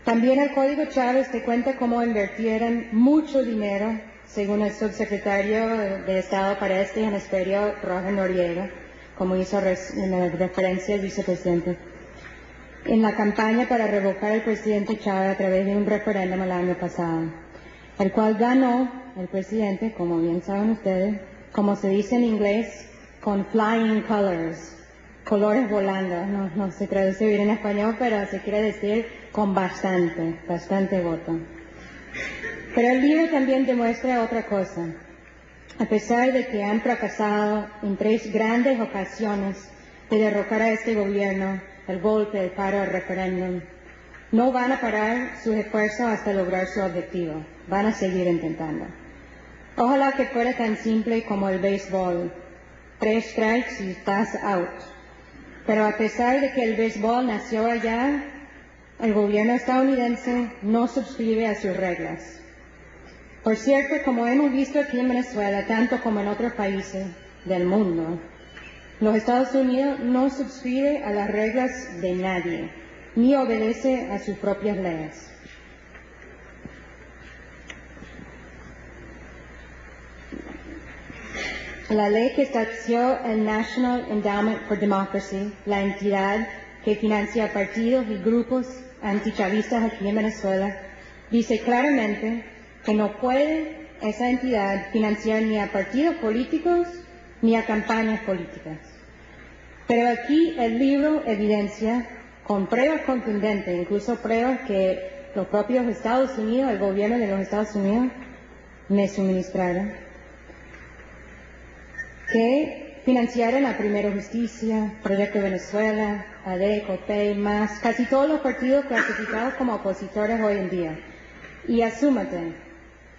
También el Código Chávez te cuenta cómo invirtieron mucho dinero, según el subsecretario de Estado para este hemisferio, Roger Noriega, como hizo referencia el vicepresidente, en la campaña para revocar al presidente Chávez a través de un referéndum el año pasado, el cual ganó el presidente, como bien saben ustedes, como se dice en inglés, con flying colors, colores volando, no se traduce bien en español, pero se quiere decir con bastante voto. Pero el libro también demuestra otra cosa. A pesar de que han fracasado en 3 grandes ocasiones de derrocar a este gobierno, el golpe, el paro, el referéndum, no van a parar sus esfuerzos hasta lograr su objetivo. Van a seguir intentando. Ojalá que fuera tan simple como el béisbol. 3 strikes y estás out. Pero a pesar de que el béisbol nació allá, el gobierno estadounidense no suscribe a sus reglas. Por cierto, como hemos visto aquí en Venezuela, tanto como en otros países del mundo, los Estados Unidos no suscribe a las reglas de nadie, ni obedece a sus propias leyes. La ley que estableció el National Endowment for Democracy, la entidad que financia partidos y grupos antichavistas aquí en Venezuela, dice claramente que no puede esa entidad financiar ni a partidos políticos ni a campañas políticas. Pero aquí el libro evidencia con pruebas contundentes, incluso pruebas que los propios Estados Unidos, el gobierno de los Estados Unidos, me suministraron, que financiaron a Primero Justicia, Proyecto Venezuela, ADE, COPEI, MAS, casi todos los partidos clasificados como opositores hoy en día. Y asúmate,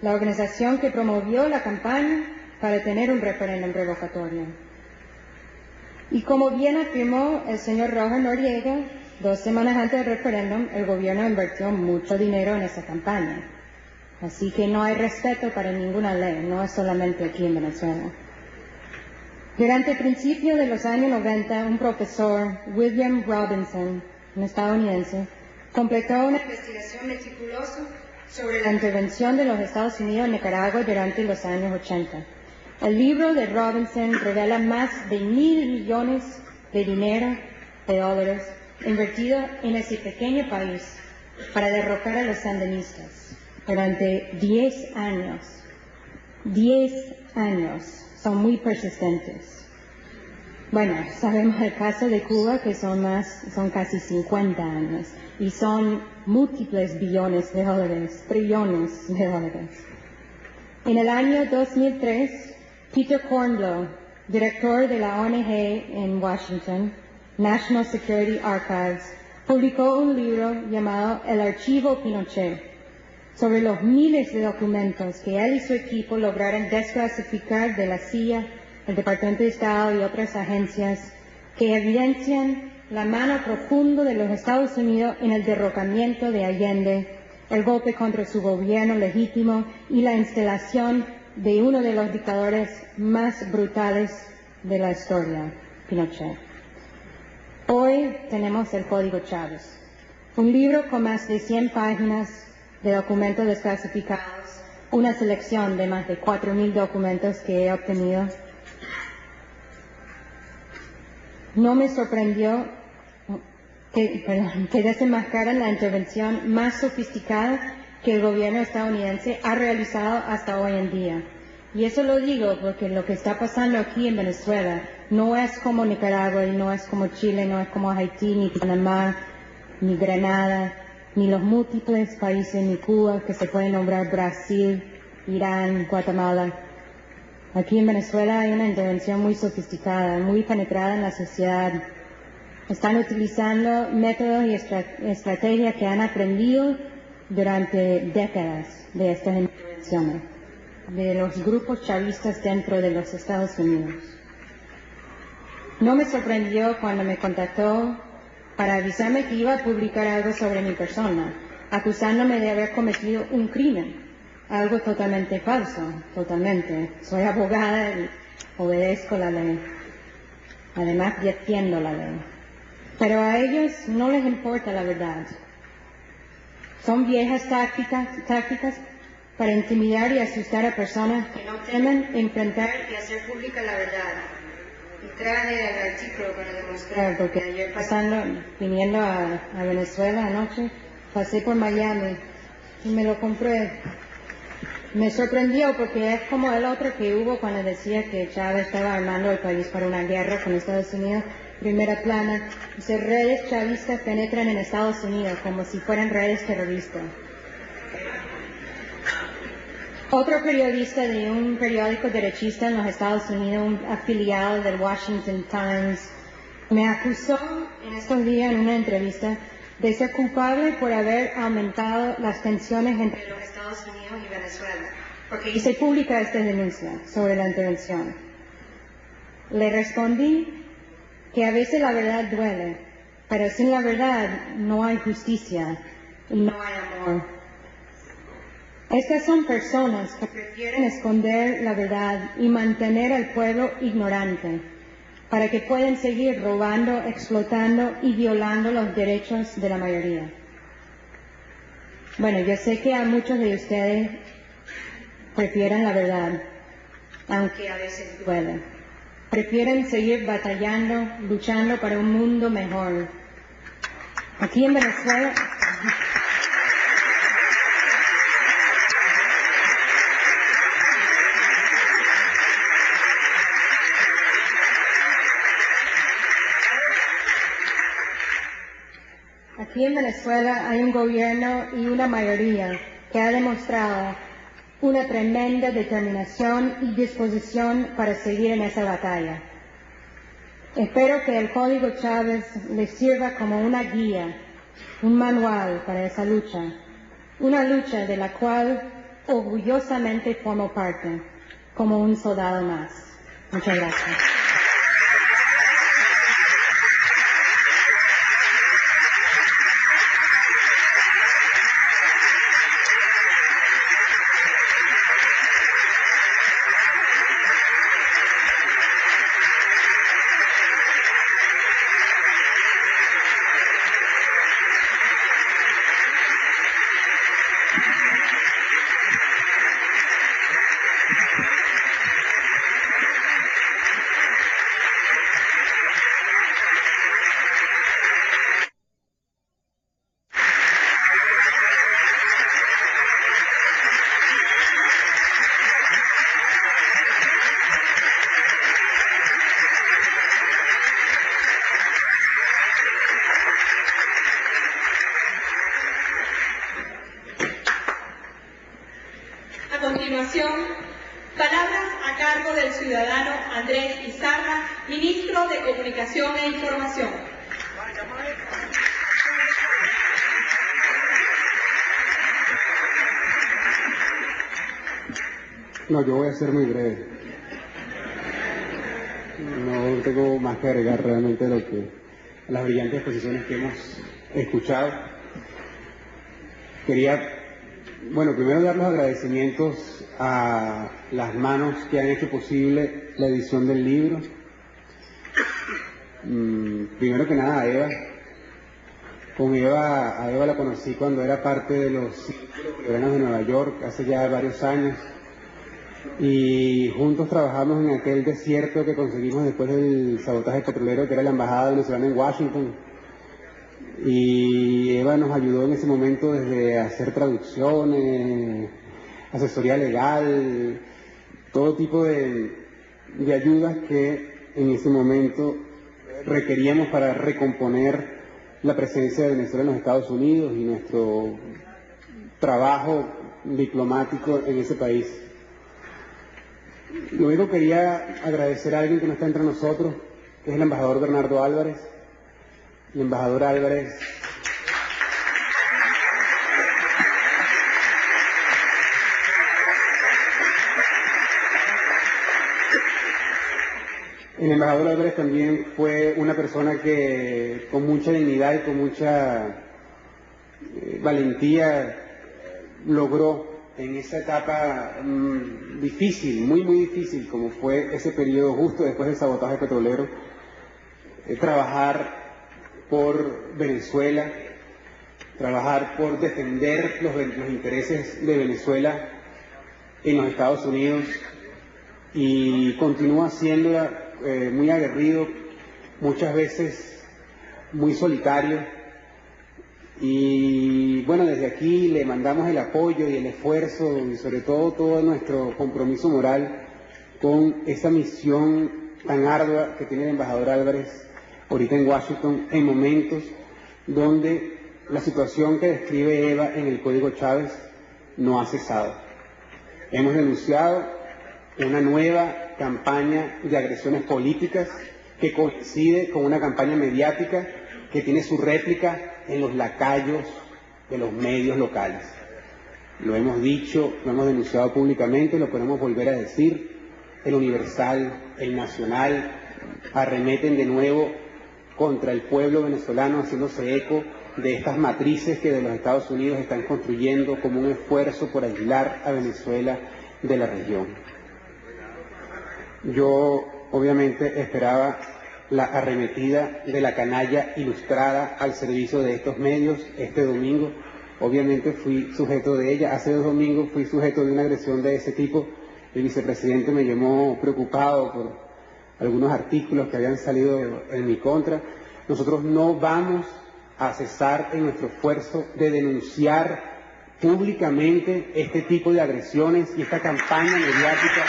la organización que promovió la campaña para tener un referéndum revocatorio. Y como bien afirmó el señor Roger Noriega, 2 semanas antes del referéndum, el gobierno invirtió mucho dinero en esa campaña. Así que no hay respeto para ninguna ley, no es solamente aquí en Venezuela. Durante el principio de los años 90, un profesor, William Robinson, un estadounidense, completó una investigación meticulosa sobre la intervención de los Estados Unidos en Nicaragua durante los años 80. El libro de Robinson revela más de 1.000 millones de dólares invertidos en ese pequeño país para derrocar a los sandinistas durante 10 años. 10 años. Son muy persistentes. Bueno, sabemos el caso de Cuba, que son casi 50 años, y son múltiples billones de dólares, trillones de dólares. En el año 2003, Peter Kornbluh, director de la ONG en Washington, National Security Archives, publicó un libro llamado El Archivo Pinochet, sobre los miles de documentos que él y su equipo lograron desclasificar de la CIA, el Departamento de Estado y otras agencias que evidencian la mano profunda de los Estados Unidos en el derrocamiento de Allende, el golpe contra su gobierno legítimo y la instalación de uno de los dictadores más brutales de la historia, Pinochet. Hoy tenemos el Código Chávez, un libro con más de 100 páginas de documentos desclasificados, una selección de más de 4.000 documentos que he obtenido. No me sorprendió que desenmascaran la intervención más sofisticada que el gobierno estadounidense ha realizado hasta hoy en día. Y eso lo digo porque lo que está pasando aquí en Venezuela no es como Nicaragua, y no es como Chile, no es como Haití, ni Panamá, ni Granada, ni los múltiples países, ni Cuba, que se pueden nombrar Brasil, Irán, Guatemala. Aquí en Venezuela hay una intervención muy sofisticada, muy penetrada en la sociedad. Están utilizando métodos y estrategias que han aprendido durante décadas de estas intervenciones, de los grupos chavistas dentro de los Estados Unidos. No me sorprendió cuando me contactó para avisarme que iba a publicar algo sobre mi persona, acusándome de haber cometido un crimen, algo totalmente falso, totalmente. Soy abogada y obedezco la ley, además defiendo la ley. Pero a ellos no les importa la verdad. Son viejas tácticas para intimidar y asustar a personas que no temen enfrentar y hacer pública la verdad. Y traje el artículo para demostrar, porque ayer viniendo a Venezuela anoche, pasé por Miami y me lo compré. Me sorprendió porque es como el otro que hubo cuando decía que Chávez estaba armando el país para una guerra con Estados Unidos. Primera plana, dice, redes chavistas penetran en Estados Unidos como si fueran redes terroristas. Otro periodista de un periódico derechista en los Estados Unidos, un afiliado del Washington Times, me acusó en estos días en una entrevista de ser culpable por haber aumentado las tensiones entre los Estados Unidos y Venezuela, porque hice pública esta denuncia sobre la intervención. Le respondí que a veces la verdad duele, pero sin la verdad no hay justicia y no hay amor. Estas son personas que prefieren esconder la verdad y mantener al pueblo ignorante para que puedan seguir robando, explotando y violando los derechos de la mayoría. Bueno, yo sé que a muchos de ustedes prefieren la verdad, aunque a veces duele. Prefieren seguir batallando, luchando para un mundo mejor. Aquí en Venezuela... Aquí en Venezuela hay un gobierno y una mayoría que ha demostrado una tremenda determinación y disposición para seguir en esa batalla. Espero que el Código Chávez les sirva como una guía, un manual para esa lucha, una lucha de la cual orgullosamente formo parte, como un soldado más. Muchas gracias. A continuación, palabras a cargo del ciudadano Andrés Izarra, ministro de Comunicación e Información. No, yo voy a ser muy breve. No tengo más que agregar realmente las brillantes exposiciones que hemos escuchado. Quería, primero dar los agradecimientos a las manos que han hecho posible la edición del libro. Primero que nada a Eva. A Eva la conocí cuando era parte de los Círculos Bolivarianos de Nueva York, hace ya varios años. Y juntos trabajamos en aquel desierto que conseguimos después del sabotaje petrolero, que era la embajada venezolana en Washington. Y Eva nos ayudó en ese momento desde hacer traducciones, asesoría legal, todo tipo de ayudas que en ese momento requeríamos para recomponer la presencia de Venezuela en los Estados Unidos y nuestro trabajo diplomático en ese país. Luego quería agradecer a alguien que no está entre nosotros, que es el embajador Bernardo Álvarez. El embajador Álvarez también fue una persona que con mucha dignidad y con mucha valentía logró en esa etapa difícil, muy difícil, como fue ese periodo justo después del sabotaje petrolero, trabajar por Venezuela, trabajar por defender los intereses de Venezuela en los Estados Unidos, y continúa haciéndola muy aguerrido, muchas veces muy solitario. Y desde aquí le mandamos el apoyo y el esfuerzo y sobre todo nuestro compromiso moral con esa misión tan ardua que tiene el embajador Álvarez ahorita en Washington, en momentos donde la situación que describe Eva en el Código Chávez no ha cesado. Hemos denunciado una nueva campaña de agresiones políticas que coincide con una campaña mediática que tiene su réplica en los lacayos de los medios locales. Lo hemos dicho, lo hemos denunciado públicamente, lo podemos volver a decir. El Universal, el Nacional, arremeten de nuevo contra el pueblo venezolano, haciéndose eco de estas matrices que de los Estados Unidos están construyendo como un esfuerzo por aislar a Venezuela de la región. Yo obviamente esperaba la arremetida de la canalla ilustrada al servicio de estos medios este domingo. Obviamente fui sujeto de ella. Hace 2 domingos fui sujeto de una agresión de ese tipo. El vicepresidente me llamó preocupado por algunos artículos que habían salido en mi contra. Nosotros no vamos a cesar en nuestro esfuerzo de denunciar públicamente este tipo de agresiones y esta campaña mediática.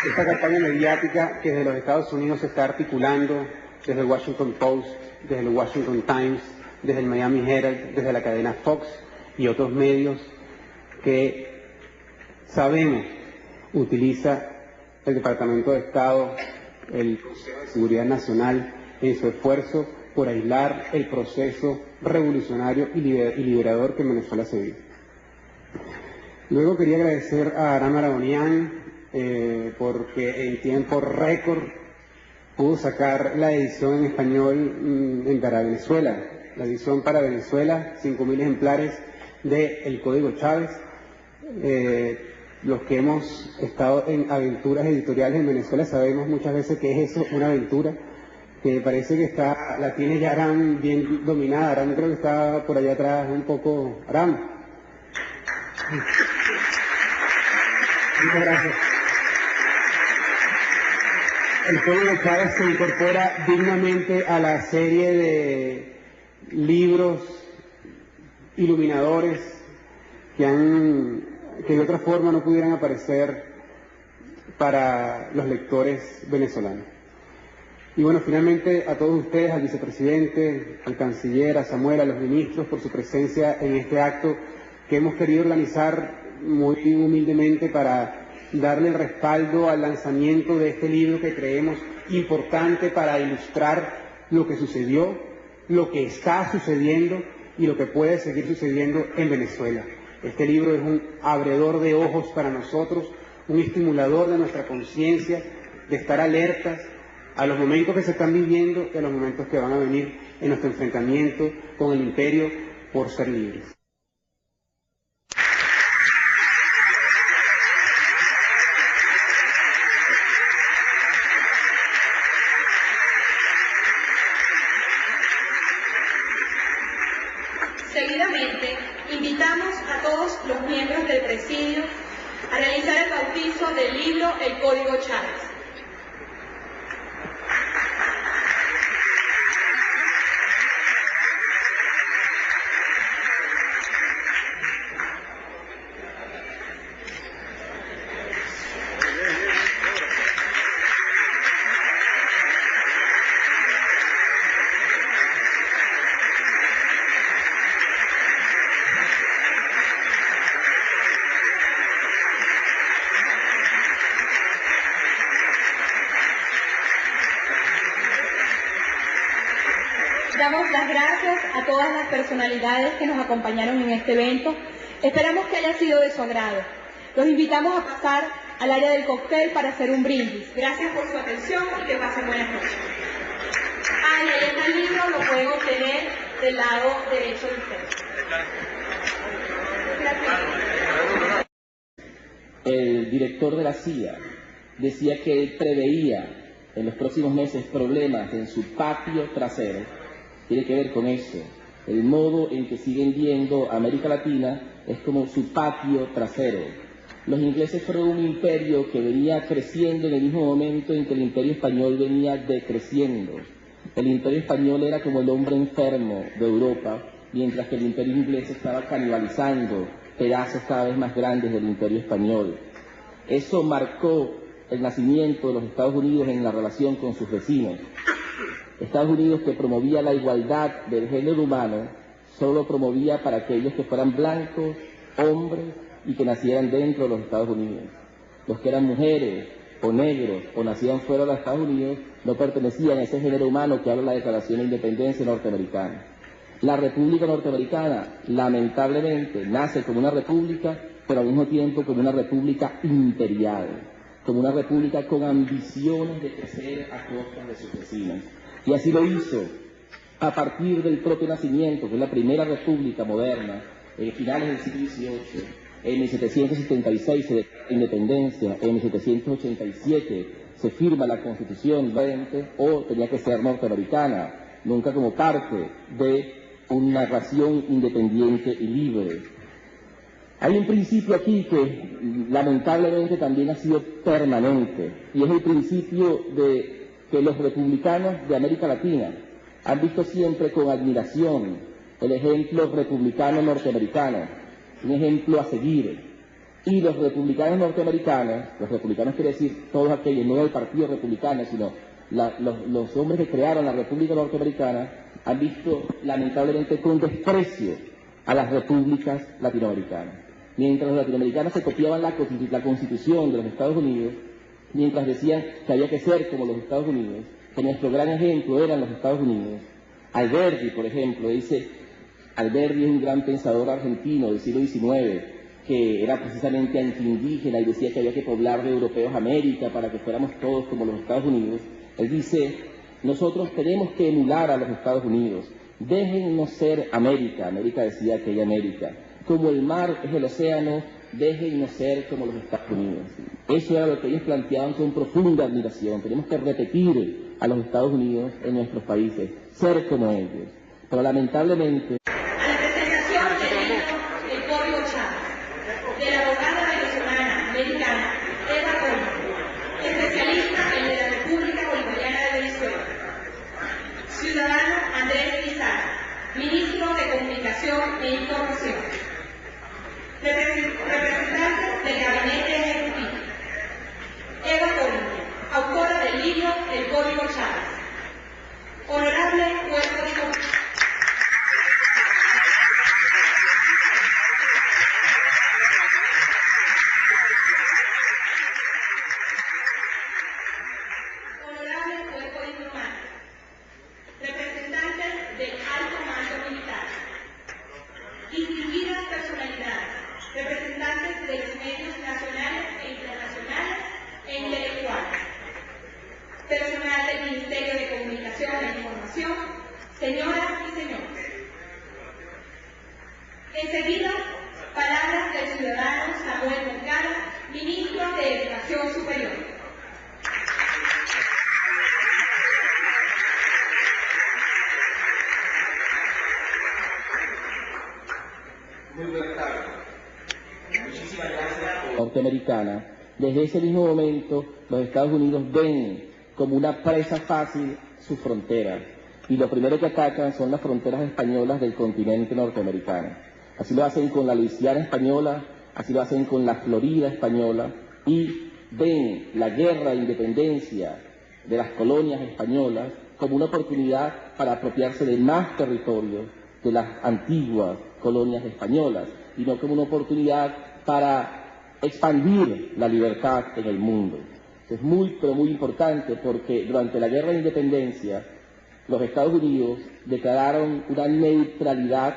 Esta campaña mediática que desde los Estados Unidos se está articulando, desde el Washington Post, desde el Washington Times, desde el Miami Herald, desde la cadena Fox y otros medios que sabemos utiliza el Departamento de Estado, el Consejo de Seguridad Nacional, en su esfuerzo por aislar el proceso revolucionario y liberador que en Venezuela se vive. Luego quería agradecer a Aram Aragonian porque en tiempo récord pudo sacar la edición en español para Venezuela, la edición para Venezuela, 5.000 ejemplares de El Código Chávez. Los que hemos estado en aventuras editoriales en Venezuela sabemos muchas veces que es eso, una aventura, que parece que la tiene ya Aram bien dominada. Aram creo que está por allá atrás un poco. Aram. Muchas gracias. El Código Chávez se incorpora dignamente a la serie de libros iluminadores que de otra forma no pudieran aparecer para los lectores venezolanos. Y finalmente a todos ustedes, al vicepresidente, al canciller, a Samuel, a los ministros, por su presencia en este acto que hemos querido organizar muy humildemente para darle el respaldo al lanzamiento de este libro que creemos importante para ilustrar lo que sucedió, lo que está sucediendo y lo que puede seguir sucediendo en Venezuela. Este libro es un abredor de ojos para nosotros, un estimulador de nuestra conciencia, de estar alertas a los momentos que se están viviendo y a los momentos que van a venir en nuestro enfrentamiento con el imperio por ser libres. Seguidamente, invitamos a todos los miembros del presidio a realizar el bautizo del libro El Código Chávez. Damos las gracias a todas las personalidades que nos acompañaron en este evento. Esperamos que haya sido de su agrado. Los invitamos a pasar al área del cóctel para hacer un brindis. Gracias por su atención y que pasen buenas noches. Y ahí está el libro, lo pueden obtener del lado derecho de ustedes. Gracias. El director de la CIA decía que él preveía en los próximos meses problemas en su patio trasero. Tiene que ver con eso. El modo en que siguen viendo América Latina es como su patio trasero. Los ingleses fueron un imperio que venía creciendo en el mismo momento en que el imperio español venía decreciendo. El imperio español era como el hombre enfermo de Europa, mientras que el imperio inglés estaba canibalizando pedazos cada vez más grandes del imperio español. Eso marcó el nacimiento de los Estados Unidos en la relación con sus vecinos. Estados Unidos, que promovía la igualdad del género humano, solo promovía para aquellos que fueran blancos, hombres y que nacieran dentro de los Estados Unidos. Los que eran mujeres o negros o nacían fuera de los Estados Unidos no pertenecían a ese género humano que habla la Declaración de Independencia norteamericana. La República Norteamericana, lamentablemente, nace como una república, pero al mismo tiempo como una república imperial, como una república con ambiciones de crecer a costa de sus vecinos. Y así lo hizo a partir del propio nacimiento, que es la primera república moderna, en finales del siglo XVIII. En 1776 se declara independencia, en 1787 se firma la Constitución o tenía que ser norteamericana, nunca como parte de una nación independiente y libre. Hay un principio aquí que lamentablemente también ha sido permanente, y es el principio de que los republicanos de América Latina han visto siempre con admiración el ejemplo republicano norteamericano, un ejemplo a seguir. Y los republicanos norteamericanos, los republicanos quiere decir todos aquellos, no del Partido Republicano, sino los hombres que crearon la República Norteamericana, han visto lamentablemente con desprecio a las repúblicas latinoamericanas. Mientras los latinoamericanos se copiaban la Constitución de los Estados Unidos, mientras decían que había que ser como los Estados Unidos, que nuestro gran ejemplo eran los Estados Unidos. Alberdi, por ejemplo, Alberdi es un gran pensador argentino del siglo XIX, que era precisamente antiindígena y decía que había que poblar de europeos América para que fuéramos todos como los Estados Unidos. Él dice, nosotros tenemos que emular a los Estados Unidos, déjennos ser América. América decía aquella América. Como el mar es el océano, déjennos ser como los Estados Unidos. Eso era lo que ellos planteaban con profunda admiración. Tenemos que repetir a los Estados Unidos en nuestros países, ser como ellos. Pero lamentablemente... A la presentación del libro El Código Chávez, de la abogada venezolana americana Eva Gómez, especialista en la República Bolivariana de Venezuela. Ciudadano Andrés Pizarro, ministro de Comunicación e Información. Representante del Gabinete Ejecutivo. Eva Gómez, autora del libro El Código Chávez. Honorable Cuerpo Diplomático. Honorable Cuerpo Diplomático. Señoras y señores, enseguida, palabras del ciudadano Samuel Moncada, ministro de Educación Superior. Muy buenas tardes. Muchísimas gracias. Norteamericana. Desde ese mismo momento, los Estados Unidos ven como una presa fácil sus fronteras. Y lo primero que atacan son las fronteras españolas del continente norteamericano. Así lo hacen con la Luisiana española, así lo hacen con la Florida española, y ven la guerra de independencia de las colonias españolas como una oportunidad para apropiarse de más territorios de las antiguas colonias españolas, y no como una oportunidad para expandir la libertad en el mundo. Es muy, pero muy importante porque durante la guerra de independencia los Estados Unidos declararon una neutralidad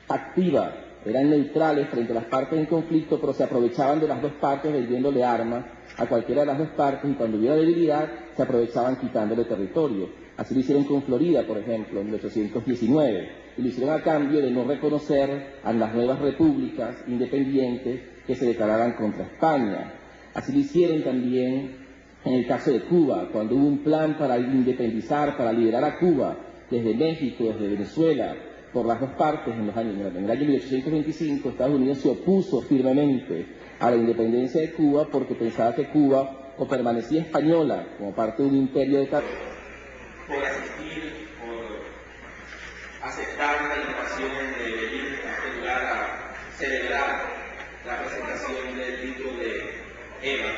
activa, eran neutrales frente a las partes en conflicto, pero se aprovechaban de las dos partes vendiéndole armas a cualquiera de las dos partes, y cuando hubiera debilidad se aprovechaban quitándole territorio. Así lo hicieron con Florida, por ejemplo, en 1819, y lo hicieron a cambio de no reconocer a las nuevas repúblicas independientes que se declararan contra España. Así lo hicieron también en el caso de Cuba, cuando hubo un plan para independizar, para liberar a Cuba desde México, desde Venezuela, por las dos partes en el año 1825, Estados Unidos se opuso firmemente a la independencia de Cuba porque pensaba que Cuba o permanecía española como parte de un imperio de por asistir, por aceptar la invitación de venir a este lugar a celebrar la presentación del libro de Eva,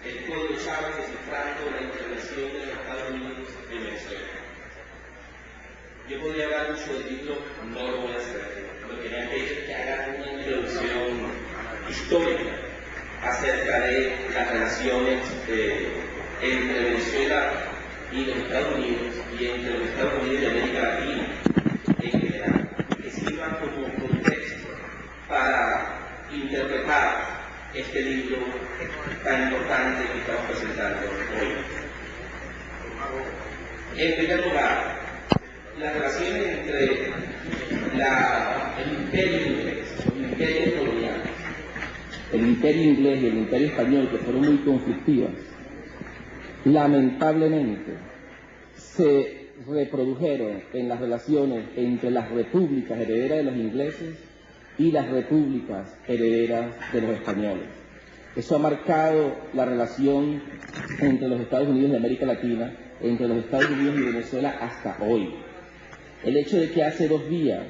el Código Chávez descifrando la intervención de los Estados Unidos en Venezuela. Yo podría hablar mucho del libro, no lo voy a hacer. Lo que me han hecho es que haga una introducción histórica acerca de las relaciones entre Venezuela y los Estados Unidos, y entre los Estados Unidos y América Latina en general, que sirvan como contexto para interpretar este libro tan importante que estamos presentando hoy. En primer lugar, las relaciones entre el imperio inglés, los imperios coloniales, el imperio inglés y el imperio español, que fueron muy conflictivas, lamentablemente se reprodujeron en las relaciones entre las repúblicas herederas de los ingleses y las repúblicas herederas de los españoles. Eso ha marcado la relación entre los Estados Unidos de América Latina, entre los Estados Unidos y Venezuela hasta hoy. El hecho de que hace 2 días